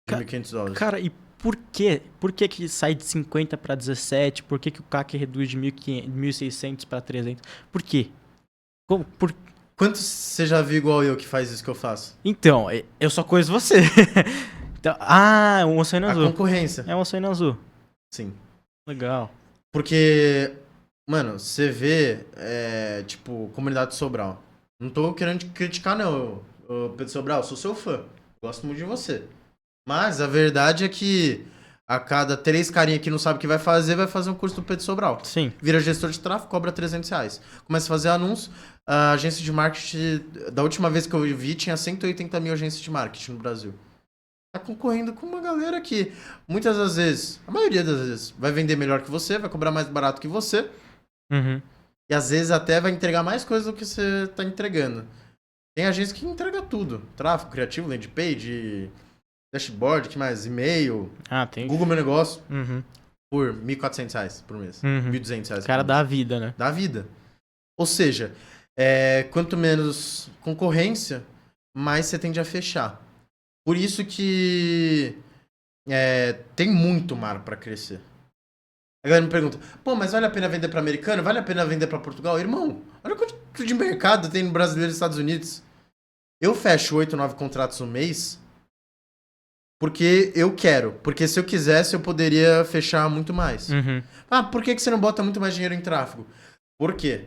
de $1.500. Cara, e por quê? Por que que sai de 50 pra 17? Por que que o CAC reduz de 1.600 pra 300? Por quê? Quantos você já viu igual eu que faz isso que eu faço? Então, eu só conheço você. Então, um oceano A azul. concorrência. É um oceano azul. Sim. Legal. Porque, mano, você vê, tipo, comunidade Sobral. Não tô querendo te criticar, não, Pedro Sobral. Eu sou seu fã. Gosto muito de você. Mas a verdade é que a cada 3 carinha que não sabe o que vai fazer um curso do Pedro Sobral. Sim. Vira gestor de tráfego, cobra R$300. Começa a fazer anúncio. A agência de marketing, da última vez que eu vi, tinha 180 mil agências de marketing no Brasil. Tá concorrendo com uma galera que, muitas das vezes, a maioria das vezes, vai vender melhor que você, vai cobrar mais barato que você. Uhum. E às vezes até vai entregar mais coisas do que você tá entregando. Tem agência que entrega tudo. Tráfego, criativo, landing page, dashboard, que mais? E-mail, Tem. Google Meu Negócio, Uhum. por R$1.400 por mês. Uhum. R$1.200 O cara por mês. dá a vida, né? Da vida. Ou seja, quanto menos concorrência, mais você tende a fechar. Por isso que tem muito mar para crescer. A galera me pergunta, pô, mas vale a pena vender para americano? Vale a pena vender para Portugal? Irmão, olha quanto de mercado tem no brasileiro e nos Estados Unidos. Eu fecho 8, 9 contratos no mês porque eu quero. Porque se eu quisesse, eu poderia fechar muito mais. Uhum. Por que você não bota muito mais dinheiro em tráfego? Por quê?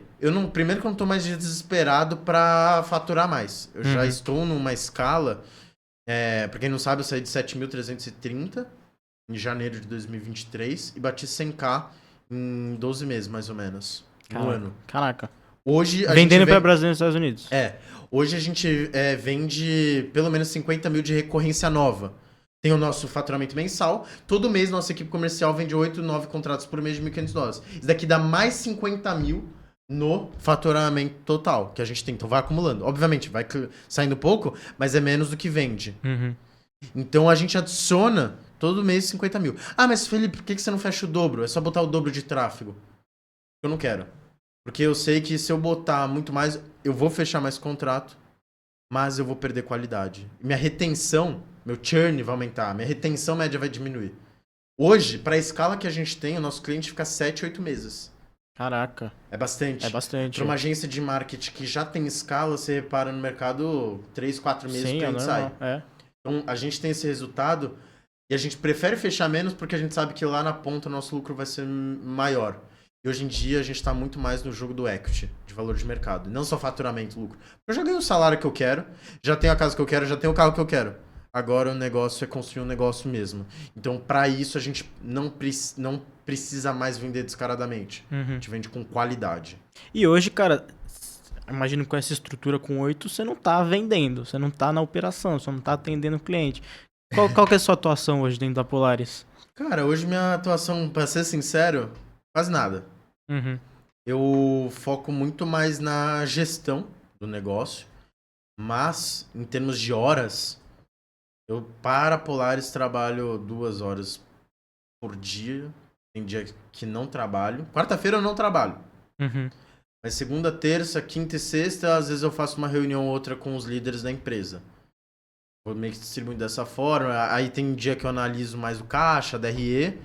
Primeiro que eu não tô mais desesperado para faturar mais. Eu já estou numa escala... pra quem não sabe, eu saí de 7.330 em janeiro de 2023 e bati 100k em 12 meses, mais ou menos. No ano. Caraca. Hoje Vendendo para Brasil e Estados Unidos. Hoje a gente vende pelo menos 50 mil de recorrência nova. Tem o nosso faturamento mensal. Todo mês nossa equipe comercial vende 8, 9 contratos por mês de $1.500. Isso daqui dá mais 50 mil no faturamento total que a gente tem. Então vai acumulando. Obviamente, vai saindo pouco, mas é menos do que vende. Uhum. Então a gente adiciona todo mês 50 mil. Mas Felipe, por que você não fecha o dobro? É só botar o dobro de tráfego. Eu não quero. Porque eu sei que se eu botar muito mais, eu vou fechar mais contrato, mas eu vou perder qualidade. Minha retenção, meu churn vai aumentar, minha retenção média vai diminuir. Hoje, para a escala que a gente tem, o nosso cliente fica 7, 8 meses. Caraca. É bastante. É bastante. Para uma agência de marketing que já tem escala, você repara no mercado 3, 4 meses Sim, o cliente sai. É. Então, a gente tem esse resultado e a gente prefere fechar menos porque a gente sabe que lá na ponta o nosso lucro vai ser maior. E hoje em dia a gente está muito mais no jogo do equity, de valor de mercado. Não só faturamento, lucro. Eu já ganho o salário que eu quero, já tenho a casa que eu quero, já tenho o carro que eu quero. Agora o negócio é construir um negócio mesmo. Então, para isso, a gente não precisa mais vender descaradamente. A gente vende com qualidade. E hoje, cara, imagino que com essa estrutura com 8, você não tá vendendo, você não tá na operação, você não tá atendendo o cliente. Qual que é a sua atuação hoje dentro da Polaris? Cara, hoje minha atuação, pra ser sincero, quase nada. Eu foco muito mais na gestão do negócio, mas em termos de horas, eu para a Polaris trabalho 2 horas por dia. Tem dia que não trabalho. Quarta-feira eu não trabalho. Mas segunda, terça, quinta e sexta, às vezes eu faço uma reunião ou outra com os líderes da empresa. Vou meio que distribuindo dessa forma. Aí tem dia que eu analiso mais o caixa, DRE.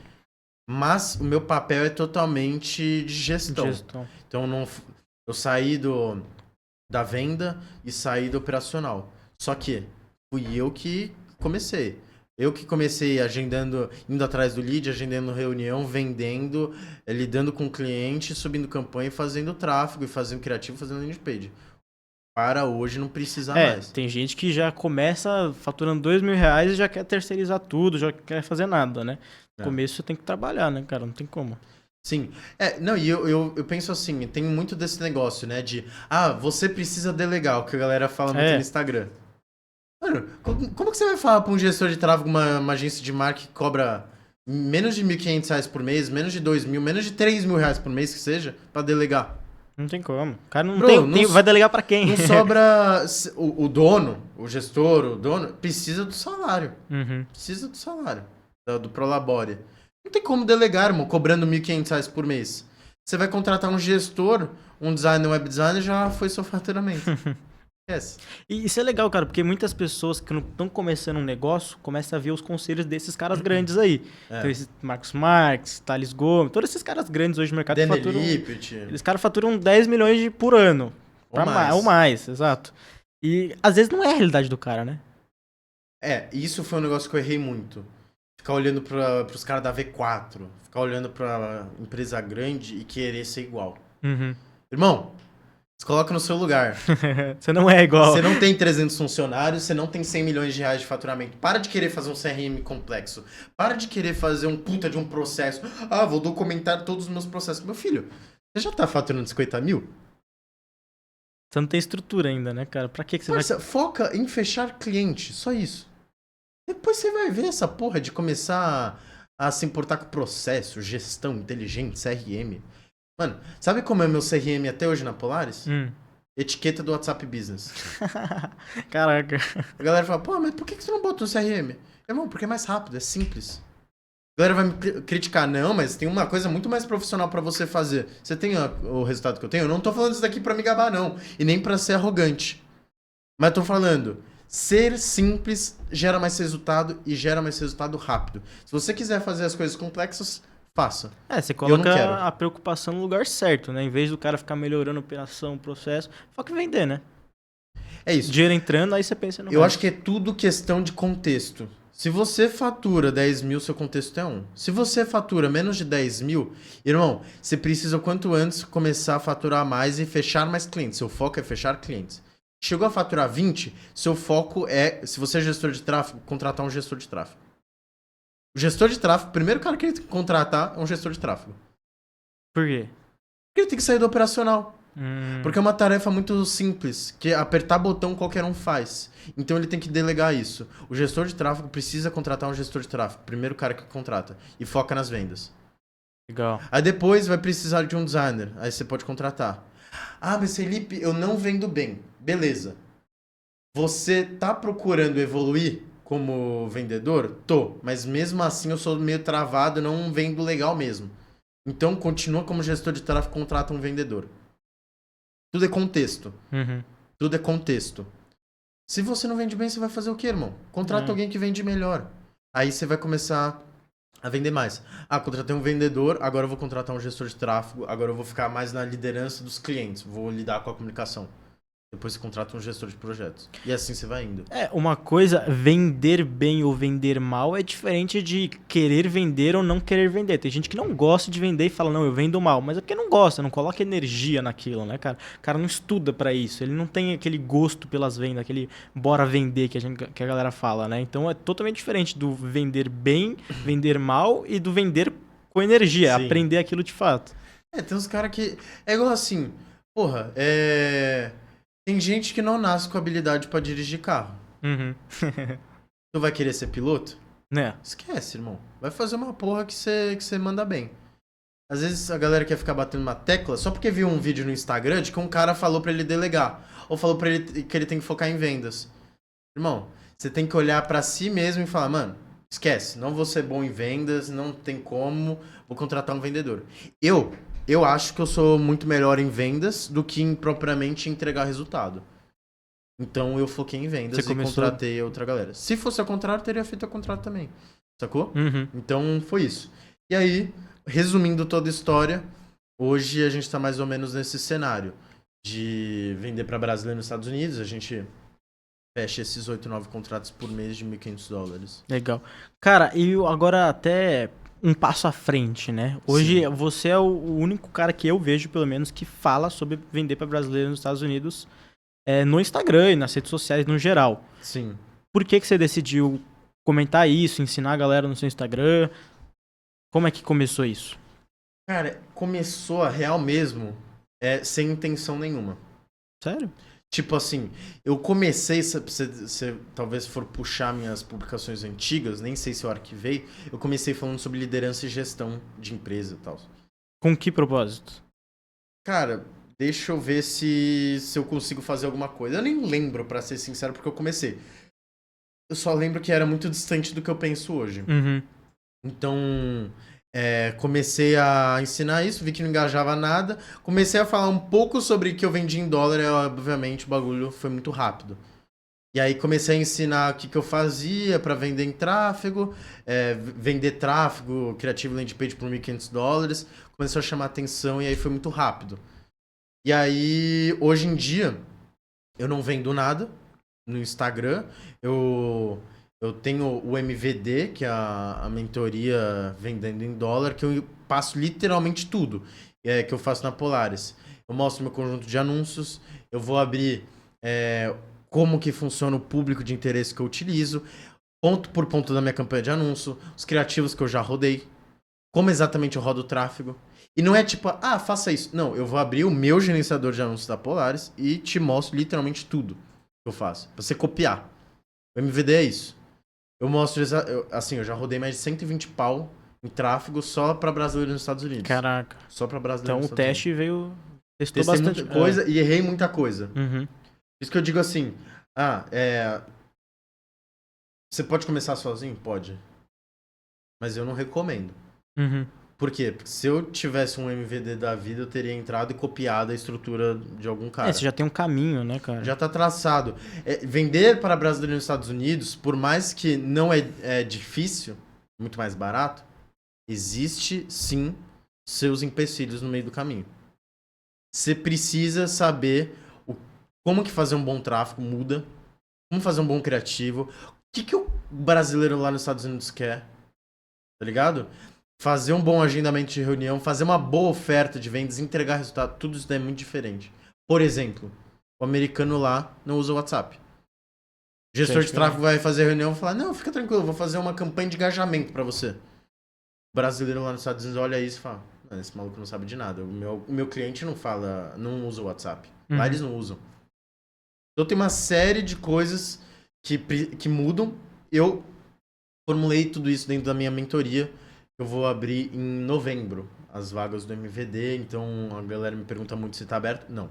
Mas o meu papel é totalmente de gestão. Então eu saí da venda e saí do operacional. Só que fui eu que comecei. Eu que comecei agendando, indo atrás do lead, agendando reunião, vendendo, lidando com o cliente, subindo campanha, fazendo tráfego, e fazendo criativo, fazendo landing page. Para hoje não precisa mais. Tem gente que já começa faturando R$2.000 e já quer terceirizar tudo, já quer fazer nada, né? No começo você tem que trabalhar, né, cara? Não tem como. Sim. Não, e eu penso assim, tem muito desse negócio, né? De, você precisa delegar, o que a galera fala muito no Instagram. Mano, como que você vai falar pra um gestor de tráfego, uma agência de marketing que cobra menos de R$1.500 por mês, menos de R$2.000, menos de R$3.000 por mês que seja, pra delegar? Não tem como. O cara vai delegar pra quem? Não sobra... O dono, o gestor, o dono, precisa do salário. Precisa do salário. Do Prolabore. Não tem como delegar, irmão, cobrando R$1.500 por mês. Você vai contratar um gestor, um designer, um web designer, já foi seu faturamento. E isso é legal, cara, porque muitas pessoas que não estão começando um negócio começam a ver os conselhos desses caras grandes aí. Então, esses Marcos Marques, Thales Gomes, todos esses caras grandes hoje no mercado faturam. Eles caras faturam 10 milhões por ano. Ou mais, exato. E às vezes não é a realidade do cara, né? Isso foi um negócio que eu errei muito. Ficar olhando pros caras da V4, ficar olhando pra empresa grande e querer ser igual. Irmão, se coloca no seu lugar. Você não é igual. Você não tem 300 funcionários, você não tem R$100 milhões de faturamento. Para de querer fazer um CRM complexo. Para de querer fazer um puta de um processo. Vou documentar todos os meus processos. Meu filho, você já tá faturando 50 mil? Você não tem estrutura ainda, né, cara? Pra que você vai... Foca em fechar cliente, só isso. Depois você vai ver essa porra de começar a se importar com processo, gestão inteligente, CRM. Mano, sabe como é meu CRM até hoje na Polaris? Etiqueta do WhatsApp Business. Caraca. A galera fala, mas por que você não bota no CRM? Irmão, porque é mais rápido, é simples. A galera vai me criticar, não, mas tem uma coisa muito mais profissional pra você fazer. Você tem o resultado que eu tenho? Eu não tô falando isso daqui pra me gabar, não. E nem pra ser arrogante. Mas tô falando... Ser simples gera mais resultado e gera mais resultado rápido. Se você quiser fazer as coisas complexas, faça. Você coloca a preocupação no lugar certo, né? Em vez do cara ficar melhorando a operação, o processo, foca em vender, né? É isso. Dinheiro entrando, aí você pensa no Eu acho que é tudo questão de contexto. Se você fatura 10 mil, seu contexto é 1. Se você fatura menos de 10 mil, irmão, você precisa o quanto antes começar a faturar mais e fechar mais clientes. Seu foco é fechar clientes. Chegou a faturar 20, seu foco é, se você é gestor de tráfego, contratar um gestor de tráfego. O gestor de tráfego, o primeiro cara que ele tem que contratar é um gestor de tráfego. Por quê? Porque ele tem que sair do operacional. Porque é uma tarefa muito simples, que apertar botão qualquer um faz. Então ele tem que delegar isso. O gestor de tráfego precisa contratar um gestor de tráfego, primeiro cara que contrata, e foca nas vendas. Legal. Aí depois vai precisar de um designer, aí você pode contratar. Mas Felipe, eu não vendo bem. Beleza. Você tá procurando evoluir como vendedor? Tô. Mas mesmo assim eu sou meio travado, não vendo legal mesmo. Então continua como gestor de tráfego, contrata um vendedor. Tudo é contexto. Uhum. Tudo é contexto. Se você não vende bem, você vai fazer o quê, irmão? Contrata alguém que vende melhor. Aí você vai começar a vender mais. Ah, contratei um vendedor, agora eu vou contratar um gestor de tráfego, agora eu vou ficar mais na liderança dos clientes, vou lidar com a comunicação. Depois você contrata um gestor de projetos. E assim você vai indo. Uma coisa, vender bem ou vender mal é diferente de querer vender ou não querer vender. Tem gente que não gosta de vender e fala, não, eu vendo mal. Mas é porque não gosta, não coloca energia naquilo, né, cara? O cara não estuda pra isso, ele não tem aquele gosto pelas vendas, aquele bora vender que a galera fala, né? Então é totalmente diferente do vender bem, vender mal e do vender com energia, Sim. aprender aquilo de fato. Tem uns caras que... É igual assim, porra, tem gente que não nasce com habilidade pra dirigir carro. Uhum. Tu vai querer ser piloto? Né? Esquece, irmão. Vai fazer uma porra que você manda bem. Às vezes a galera quer ficar batendo uma tecla só porque viu um vídeo no Instagram de que um cara falou pra ele delegar. Ou falou pra ele que ele tem que focar em vendas. Irmão, você tem que olhar pra si mesmo e falar, mano, esquece, não vou ser bom em vendas, não tem como, vou contratar um vendedor. Eu acho que eu sou muito melhor em vendas do que em propriamente entregar resultado. Então eu foquei em vendas e contratei outra galera. Se fosse ao contrário, teria feito ao contrário também. Sacou? Uhum. Então foi isso. E aí, resumindo toda a história, hoje a gente tá mais ou menos nesse cenário de vender para brasileiro nos Estados Unidos. A gente fecha esses 8, 9 contratos por mês de $1.500. Legal. Cara, e agora até um passo à frente, né? Hoje você é o único cara que eu vejo, pelo menos, que fala sobre vender para brasileiro nos Estados Unidos no Instagram e nas redes sociais no geral. Sim. Por que você decidiu comentar isso, ensinar a galera no seu Instagram? Como é que começou isso? Cara, começou a real mesmo sem intenção nenhuma. Sério? Tipo assim, eu comecei, se talvez for puxar minhas publicações antigas, nem sei se eu arquivei, eu comecei falando sobre liderança e gestão de empresa e tal. Com que propósito? Cara, deixa eu ver se eu consigo fazer alguma coisa. Eu nem lembro, pra ser sincero, porque eu comecei. Eu só lembro que era muito distante do que eu penso hoje. Uhum. Então, comecei a ensinar isso, vi que não engajava nada. Comecei a falar um pouco sobre que eu vendi em dólar, e obviamente o bagulho foi muito rápido. E aí comecei a ensinar o que eu fazia para vender em tráfego, vender tráfego, Creative Landing Page por $1.500. Começou a chamar atenção e aí foi muito rápido. E aí, hoje em dia, eu não vendo nada no Instagram. Eu tenho o MVD, que é a mentoria vendendo em dólar, que eu passo literalmente tudo que eu faço na Polaris. Eu mostro meu conjunto de anúncios, eu vou abrir como que funciona o público de interesse que eu utilizo, ponto por ponto da minha campanha de anúncio, os criativos que eu já rodei, como exatamente eu rodo o tráfego. E não é tipo, faça isso. Não, eu vou abrir o meu gerenciador de anúncios da Polaris e te mostro literalmente tudo que eu faço, pra você copiar. O MVD é isso. Eu mostro, eu já rodei mais de 120 pau em tráfego só pra brasileiros nos Estados Unidos. Caraca. Só pra brasileiros Então o teste veio... Testei bastante muita coisa e errei muita coisa. Uhum. Por isso que eu digo assim, você pode começar sozinho? Pode. Mas eu não recomendo. Uhum. Por quê? Porque se eu tivesse um MVD da vida, eu teria entrado e copiado a estrutura de algum cara. Você já tem um caminho, né, cara? Já tá traçado. Vender para brasileiros nos Estados Unidos, por mais que não é difícil, muito mais barato, existe sim seus empecilhos no meio do caminho. Você precisa saber como que fazer um bom tráfego muda, como fazer um bom criativo, o que o brasileiro lá nos Estados Unidos quer, tá ligado? Fazer um bom agendamento de reunião, fazer uma boa oferta de vendas, entregar resultado, tudo isso é muito diferente. Por exemplo, o americano lá não usa o WhatsApp. O gestor de tráfego vai fazer reunião e falar, não, fica tranquilo, eu vou fazer uma campanha de engajamento pra você. O brasileiro lá nos Estados Unidos olha isso e fala, esse maluco não sabe de nada. O meu cliente não usa o WhatsApp. Lá eles não usam. Então tem uma série de coisas que mudam. Eu formulei tudo isso dentro da minha mentoria. Eu vou abrir em novembro as vagas do MVD. Então a galera me pergunta muito se tá aberto. Não.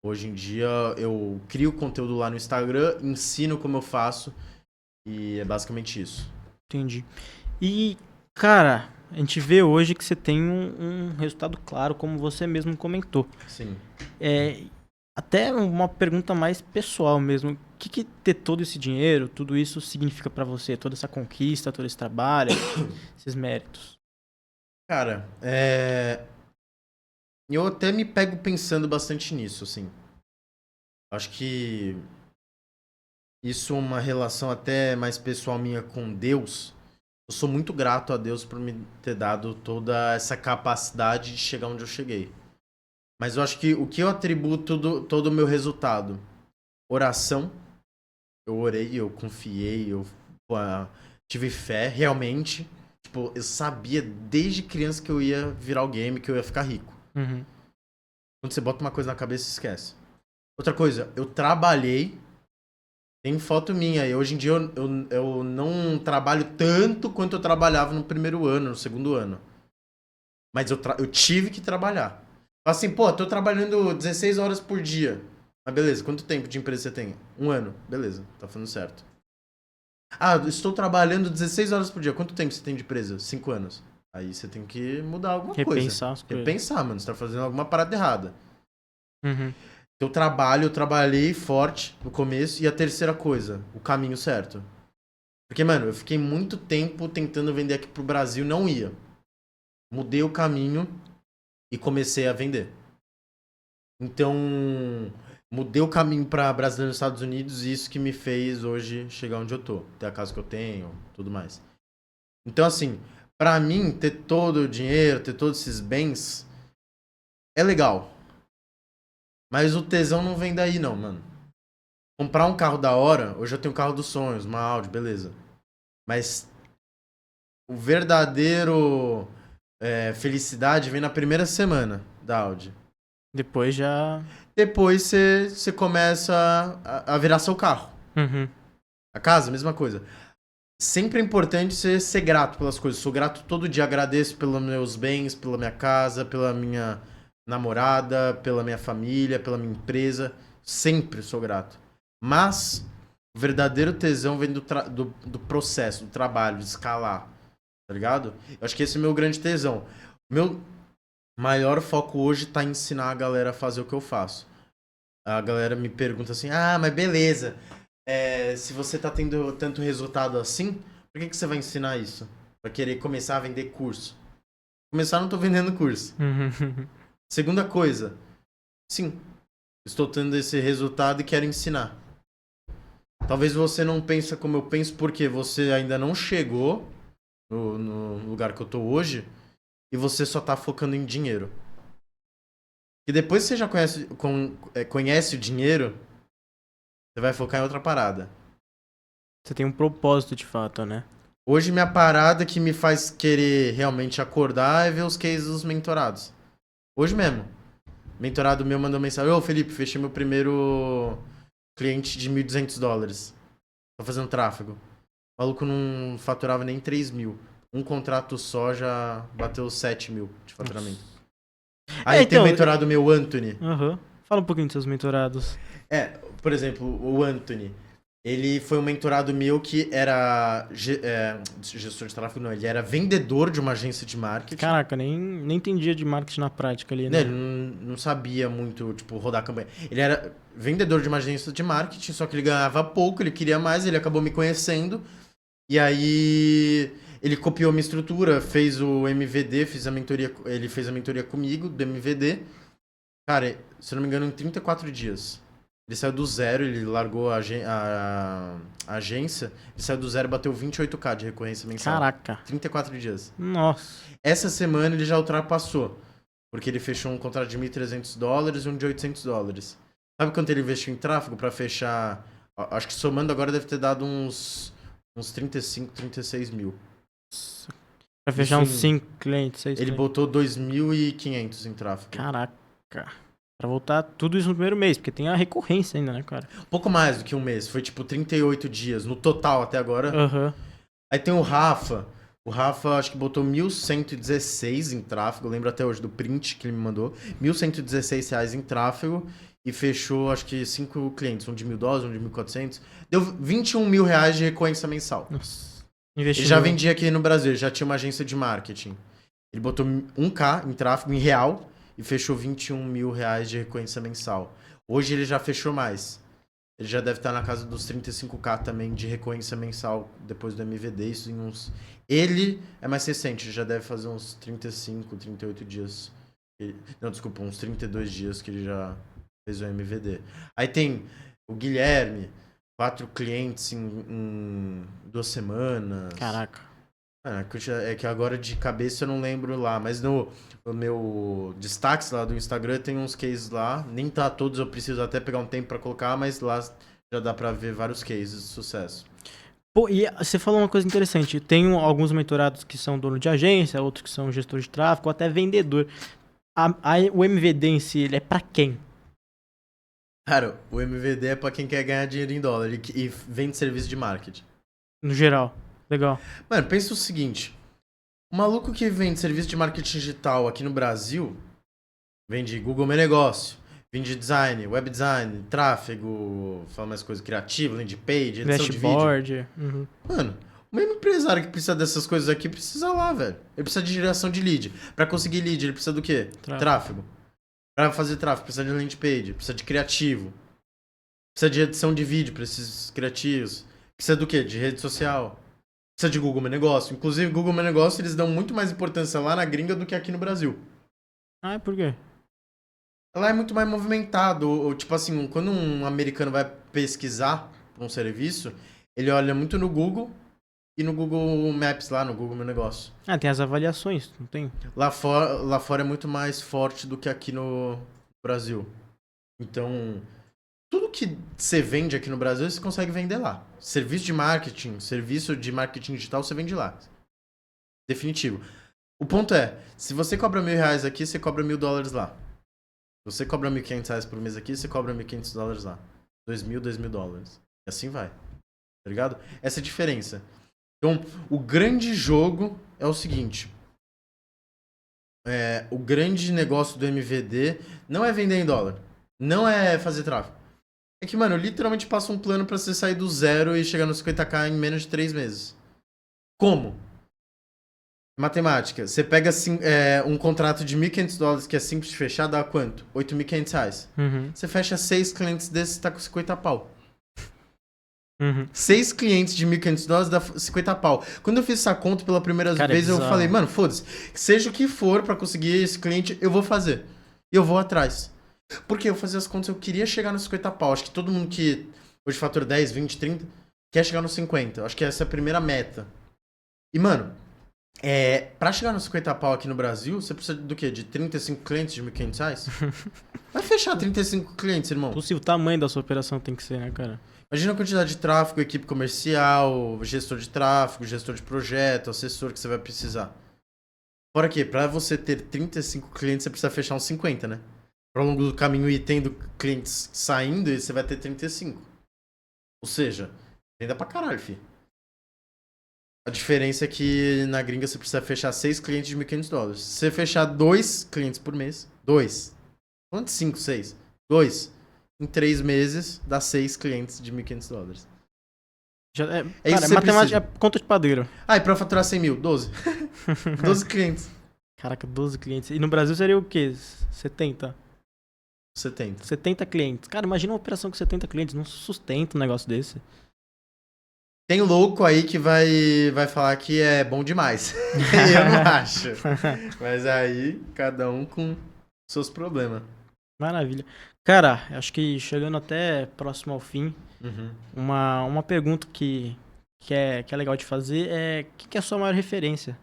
Hoje em dia eu crio conteúdo lá no Instagram, ensino como eu faço. E é basicamente isso. Entendi. E, cara, a gente vê hoje que você tem um resultado claro, como você mesmo comentou. Sim. Até uma pergunta mais pessoal mesmo. O que ter todo esse dinheiro, tudo isso significa pra você? Toda essa conquista, todo esse trabalho, esses méritos. Cara, eu até me pego pensando bastante nisso, assim. Acho que isso é uma relação até mais pessoal minha com Deus. Eu sou muito grato a Deus por me ter dado toda essa capacidade de chegar onde eu cheguei. Mas eu acho que o que eu atribuo todo o meu resultado? Oração. Eu orei, eu confiei, pô, tive fé, realmente. Tipo, eu sabia desde criança que eu ia virar o game, que eu ia ficar rico. Uhum. Quando você bota uma coisa na cabeça, esquece. Outra coisa, eu trabalhei. Tem foto minha e hoje em dia eu não trabalho tanto quanto eu trabalhava no primeiro ano, no segundo ano. Mas eu tive que trabalhar. Assim, pô, tô trabalhando 16 horas por dia. Mas beleza, quanto tempo de empresa você tem? Um ano. Beleza, tá falando certo. Ah, eu estou trabalhando 16 horas por dia. Quanto tempo você tem de empresa? 5 anos. Aí você tem que mudar alguma coisa. Repensar as coisas. Repensar, mano. Você tá fazendo alguma parada errada. Uhum. Eu trabalhei forte no começo. E a terceira coisa, o caminho certo. Porque, mano, eu fiquei muito tempo tentando vender aqui pro Brasil, não ia. Mudei o caminho e comecei a vender. Então, mudei o caminho pra brasileiro nos Estados Unidos e isso que me fez hoje chegar onde eu tô. Ter a casa que eu tenho, tudo mais. Então, assim, pra mim, ter todo o dinheiro, ter todos esses bens, é legal. Mas o tesão não vem daí, não, mano. Comprar um carro da hora, hoje eu tenho um carro dos sonhos, uma Audi, beleza. Mas o verdadeiro felicidade vem na primeira semana da Audi. Depois já. Depois você começa a virar seu carro. Uhum. A casa, mesma coisa. Sempre é importante você ser grato pelas coisas. Sou grato todo dia, agradeço pelos meus bens, pela minha casa, pela minha namorada, pela minha família, pela minha empresa. Sempre sou grato. Mas o verdadeiro tesão vem do processo, do trabalho, de escalar. Tá ligado? Eu acho que esse é o meu grande tesão. Meu maior foco hoje tá em ensinar a galera a fazer o que eu faço. A galera me pergunta assim, ah, mas beleza. Se você tá tendo tanto resultado assim, por que você vai ensinar isso? Vai querer começar a vender curso? Começar, não tô vendendo curso. Uhum. Segunda coisa, sim, estou tendo esse resultado e quero ensinar. Talvez você não pense como eu penso porque você ainda não chegou no lugar que eu tô hoje e você só tá focando em dinheiro. E depois que você já conhece o dinheiro, você vai focar em outra parada. Você tem um propósito de fato, né? Hoje minha parada que me faz querer realmente acordar é ver os cases dos mentorados. Hoje mesmo. Mentorado meu mandou mensagem: Ô Felipe, fechei meu primeiro cliente de $1.200. Tô fazendo tráfego. O maluco não faturava nem 3 mil. Um contrato só já bateu 7 mil de faturamento. Aí tem o mentorado meu, Anthony. Uhum. Fala um pouquinho dos seus mentorados. Por exemplo, o Anthony. Ele foi um mentorado meu que era gestor de tráfego, não. Ele era vendedor de uma agência de marketing. Caraca, nem entendia de marketing na prática ali, né? Ele não sabia muito, tipo, rodar campanha. Ele era vendedor de uma agência de marketing, só que ele ganhava pouco, ele queria mais, ele acabou me conhecendo. E aí ele copiou minha estrutura, fez o MVD, ele fez a mentoria comigo, do MVD. Cara, se eu não me engano, em 34 dias. Ele saiu do zero, ele largou a agência, ele saiu do zero e bateu 28k de recorrência mensal. Caraca. 34 dias. Nossa. Essa semana ele já ultrapassou, porque ele fechou um contrato de $1.300 e um de $800. Sabe quanto ele investiu em tráfego pra fechar? Acho que somando agora deve ter dado uns 35, 36 mil. Pra fechar uns 5 clientes, 6 Ele clientes. botou 2.500 em tráfego. Caraca. Pra voltar tudo isso no primeiro mês, porque tem a recorrência ainda, né, cara? Pouco mais do que um mês. Foi tipo 38 dias no total até agora. Aham. Aí tem o Rafa. O Rafa acho que botou 1.116 em tráfego. Eu lembro até hoje do print que ele me mandou. R$1.116 em tráfego. E fechou acho que 5 clientes. Um de $1.000, um de 1.400. Deu R$21 mil de recorrência mensal. Nossa. Ele já vendia aqui no Brasil. Ele já tinha uma agência de marketing. Ele botou 1K em tráfego, em real. E fechou R$21 mil de recorrência mensal. Hoje ele já fechou mais. Ele já deve estar na casa dos 35k também de recorrência mensal depois do MVD. Isso em uns... Ele é mais recente, já deve fazer uns 35, 38 dias. Não, desculpa, uns 32 dias que ele já fez o MVD. Aí tem o Guilherme, 4 clientes em 2 semanas. Caraca. É que agora de cabeça eu não lembro lá, mas no meu destaques lá do Instagram tem uns cases lá. Nem tá todos, eu preciso até pegar um tempo pra colocar, mas lá já dá pra ver vários cases de sucesso. Pô, e você falou uma coisa interessante. Tem alguns mentorados que são dono de agência, outros que são gestor de tráfego, ou até vendedor. O MVD em si, ele é pra quem? Cara, o MVD é pra quem quer ganhar dinheiro em dólar e vende serviço de marketing. No geral. Legal. Mano, pensa o seguinte. O maluco que vende serviço de marketing digital aqui no Brasil, vende Google Meu Negócio, vende design, web design, tráfego, fala mais coisa criativa, landing page, edição de vídeo. Dashboard. Uhum. Mano, o mesmo empresário que precisa dessas coisas aqui precisa lá, velho. Ele precisa de geração de lead. Pra conseguir lead, ele precisa do quê? Tráfego. Pra fazer tráfego, precisa de landing page, precisa de criativo. Precisa de edição de vídeo pra esses criativos. Precisa do quê? De rede social. Precisa de Google Meu Negócio. Inclusive, Google Meu Negócio, eles dão muito mais importância lá na gringa do que aqui no Brasil. Ah, por quê? Lá é muito mais movimentado. Ou, tipo assim, quando um americano vai pesquisar um serviço, ele olha muito no Google e no Google Maps lá, no Google Meu Negócio. Ah, tem as avaliações, não tem? Lá fora é muito mais forte do que aqui no Brasil. Então, tudo que você vende aqui no Brasil, você consegue vender lá. Serviço de marketing digital, você vende lá. Definitivo. O ponto é, se você cobra R$1.000 aqui, você cobra $1.000 lá. Se você cobra R$1.500 por mês aqui, você cobra $1.500 lá. $2.000. E assim vai. Tá ligado? Essa é a diferença. Então, o grande jogo é o seguinte. O grande negócio do MVD não é vender em dólar. Não é fazer tráfego. É que, mano, eu literalmente passo um plano pra você sair do zero e chegar no 50k em menos de 3 meses. Como? Matemática. Você pega um contrato de $1.500 que é simples de fechar, dá quanto? R$8.500. Uhum. Você fecha 6 clientes desses, tá com 50 pau. Uhum. 6 clientes de $1.500 dá 50 pau. Quando eu fiz essa conta pela primeira vez, eu falei, mano, foda-se. Seja o que for pra conseguir esse cliente, eu vou fazer. E eu vou atrás. Porque eu fazia as contas, eu queria chegar nos 50 pau. Acho que todo mundo que hoje fatura 10, 20, 30, quer chegar nos 50. Acho que essa é a primeira meta. E, mano, pra chegar nos 50 pau aqui no Brasil, você precisa do quê? De 35 clientes de R$1.500? Vai fechar 35 clientes, irmão. O tamanho da sua operação tem que ser, né, cara? Imagina a quantidade de tráfego, equipe comercial, gestor de tráfego, gestor de projeto, assessor que você vai precisar. Fora que, pra você ter 35 clientes, você precisa fechar uns 50, né? Ao longo do caminho e tendo clientes saindo, você vai ter 35. Ou seja, venda pra caralho, fi. A diferença é que na gringa você precisa fechar 6 clientes de $1.500. Se você fechar 2 clientes por mês, 2. Quantos 5, 6? 2. Em 3 meses, dá 6 clientes de $1.500. Cara, matemática é conta de padeiro. E pra faturar 100 mil? 12. 12 clientes. Caraca, 12 clientes. E no Brasil seria o quê? 70? 70 clientes. Cara, imagina uma operação com 70 clientes. Não sustenta um negócio desse. Tem louco aí que vai falar que é bom demais. Eu não acho. Mas aí, cada um com seus problemas. Maravilha. Cara, acho que chegando até próximo ao fim, uma pergunta que é legal de fazer é: o que é a sua maior referência?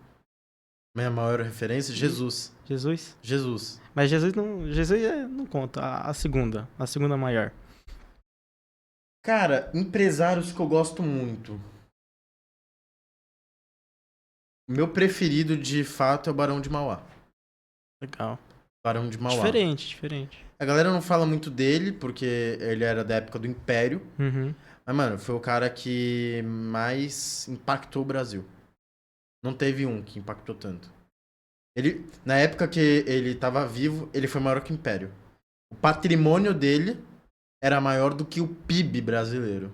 Minha maior referência? Jesus. Jesus? Mas Jesus não conta. A segunda maior. Cara, empresários que eu gosto muito. O meu preferido, de fato, é o Barão de Mauá. Legal. Barão de Mauá. Diferente. A galera não fala muito dele, porque ele era da época do Império. Uhum. Mas, mano, foi o cara que mais impactou o Brasil. Não teve um que impactou tanto. Na época que ele tava vivo, ele foi maior que o Império. O patrimônio dele era maior do que o PIB brasileiro.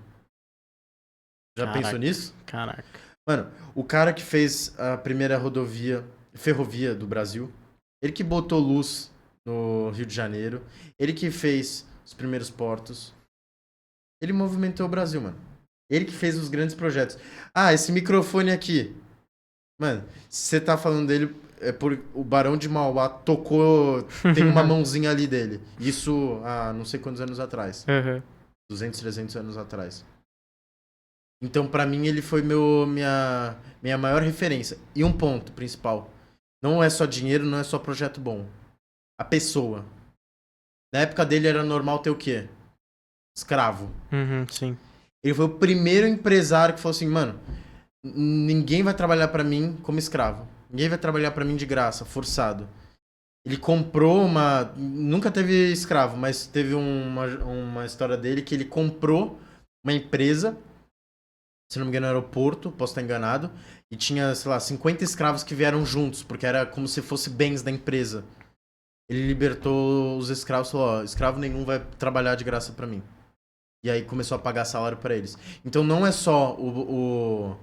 Já pensou nisso? Caraca. Mano, o cara que fez a primeira ferrovia do Brasil, ele que botou luz no Rio de Janeiro, ele que fez os primeiros portos. Ele movimentou o Brasil, mano. Ele que fez os grandes projetos. Ah, esse microfone aqui. Mano, se você tá falando dele, é por o Barão de Mauá tocou, tem uma mãozinha ali dele. Isso há não sei quantos anos atrás. 200, 300 anos atrás. Então, pra mim, ele foi minha maior referência. E um ponto principal. Não é só dinheiro, não é só projeto bom. A pessoa. Na época dele era normal ter o quê? Escravo. Sim. Ele foi o primeiro empresário que falou assim, mano, ninguém vai trabalhar pra mim como escravo. Ninguém vai trabalhar pra mim de graça, forçado. Ele comprou nunca teve escravo, mas teve uma história dele que ele comprou uma empresa, se não me engano, no aeroporto, posso estar enganado, e tinha, sei lá, 50 escravos que vieram juntos, porque era como se fosse bens da empresa. Ele libertou os escravos e falou, ó, escravo nenhum vai trabalhar de graça pra mim. E aí começou a pagar salário pra eles. Então não é só o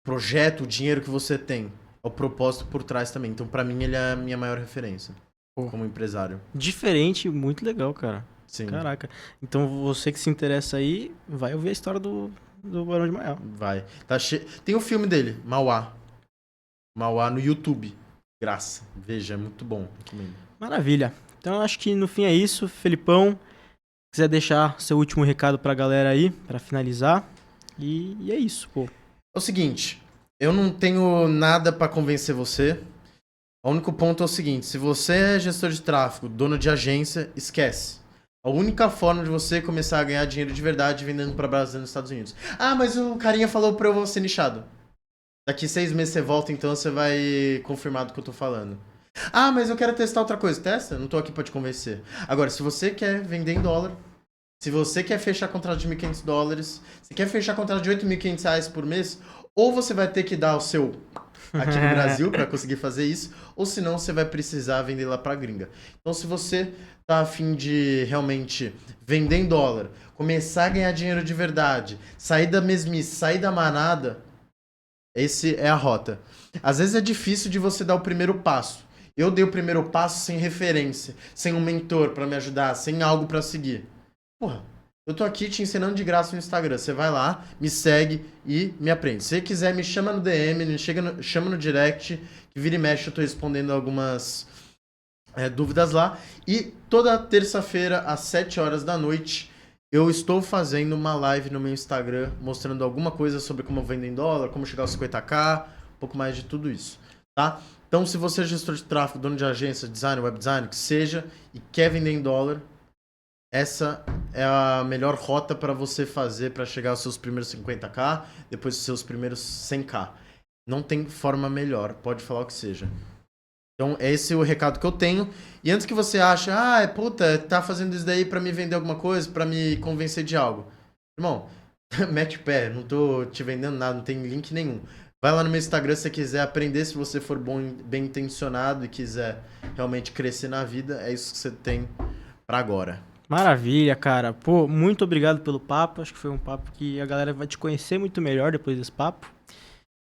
projeto, o dinheiro que você tem, é o propósito por trás também. Então pra mim ele é a minha maior referência como empresário. Diferente, muito legal, cara. Sim. Caraca. Então você que se interessa aí, vai ouvir a história do Barão de Mauá. Vai. Tem o filme dele, Mauá. Mauá no YouTube. Graça. Veja, é muito bom. Recomendo. Maravilha. Então eu acho que no fim é isso. Felipão, quiser deixar seu último recado pra galera aí, pra finalizar. E é isso, pô. É o seguinte, eu não tenho nada pra convencer você. O único ponto é o seguinte, se você é gestor de tráfego, dono de agência, esquece. A única forma de você começar a ganhar dinheiro de verdade vendendo pra brasileiros nos Estados Unidos. Ah, mas o carinha falou pra eu ser nichado. Daqui 6 meses você volta, então você vai confirmar do que eu tô falando. Ah, mas eu quero testar outra coisa. Testa, não tô aqui pra te convencer. Agora, se você quer vender em dólar, se você quer fechar contrato de $1.500, se quer fechar contrato de R$8.500 por mês, ou você vai ter que dar o seu aqui no Brasil para conseguir fazer isso, ou senão você vai precisar vender lá pra gringa. Então, se você tá a fim de realmente vender em dólar, começar a ganhar dinheiro de verdade, sair da mesmice, sair da manada, esse é a rota. Às vezes é difícil de você dar o primeiro passo. Eu dei o primeiro passo sem referência, sem um mentor para me ajudar, sem algo para seguir. Porra, eu tô aqui te ensinando de graça no Instagram. Você vai lá, me segue e me aprende. Se você quiser, me chama no DM, chama no direct, que vira e mexe eu tô respondendo algumas dúvidas lá. E toda terça-feira, às 7 horas da noite, eu estou fazendo uma live no meu Instagram, mostrando alguma coisa sobre como vender em dólar, como chegar aos 50k, um pouco mais de tudo isso, tá? Então, se você é gestor de tráfego, dono de agência, design, web design, que seja, e quer vender em dólar, essa é a melhor rota para você fazer para chegar aos seus primeiros 50k, depois os seus primeiros 100k. Não tem forma melhor, pode falar o que seja. Então, esse é o recado que eu tenho. E antes que você ache, puta, tá fazendo isso daí para me vender alguma coisa, para me convencer de algo. Irmão, mete o pé, não tô te vendendo nada, não tem link nenhum. Vai lá no meu Instagram se você quiser aprender, se você for bem intencionado e quiser realmente crescer na vida, é isso que você tem para agora. Maravilha, cara. Pô, muito obrigado pelo papo. Acho que foi um papo que a galera vai te conhecer muito melhor depois desse papo.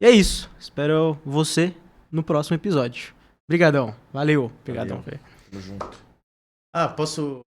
E é isso. Espero você no próximo episódio. Obrigadão. Valeu. Obrigadão, velho. Tamo junto. Posso...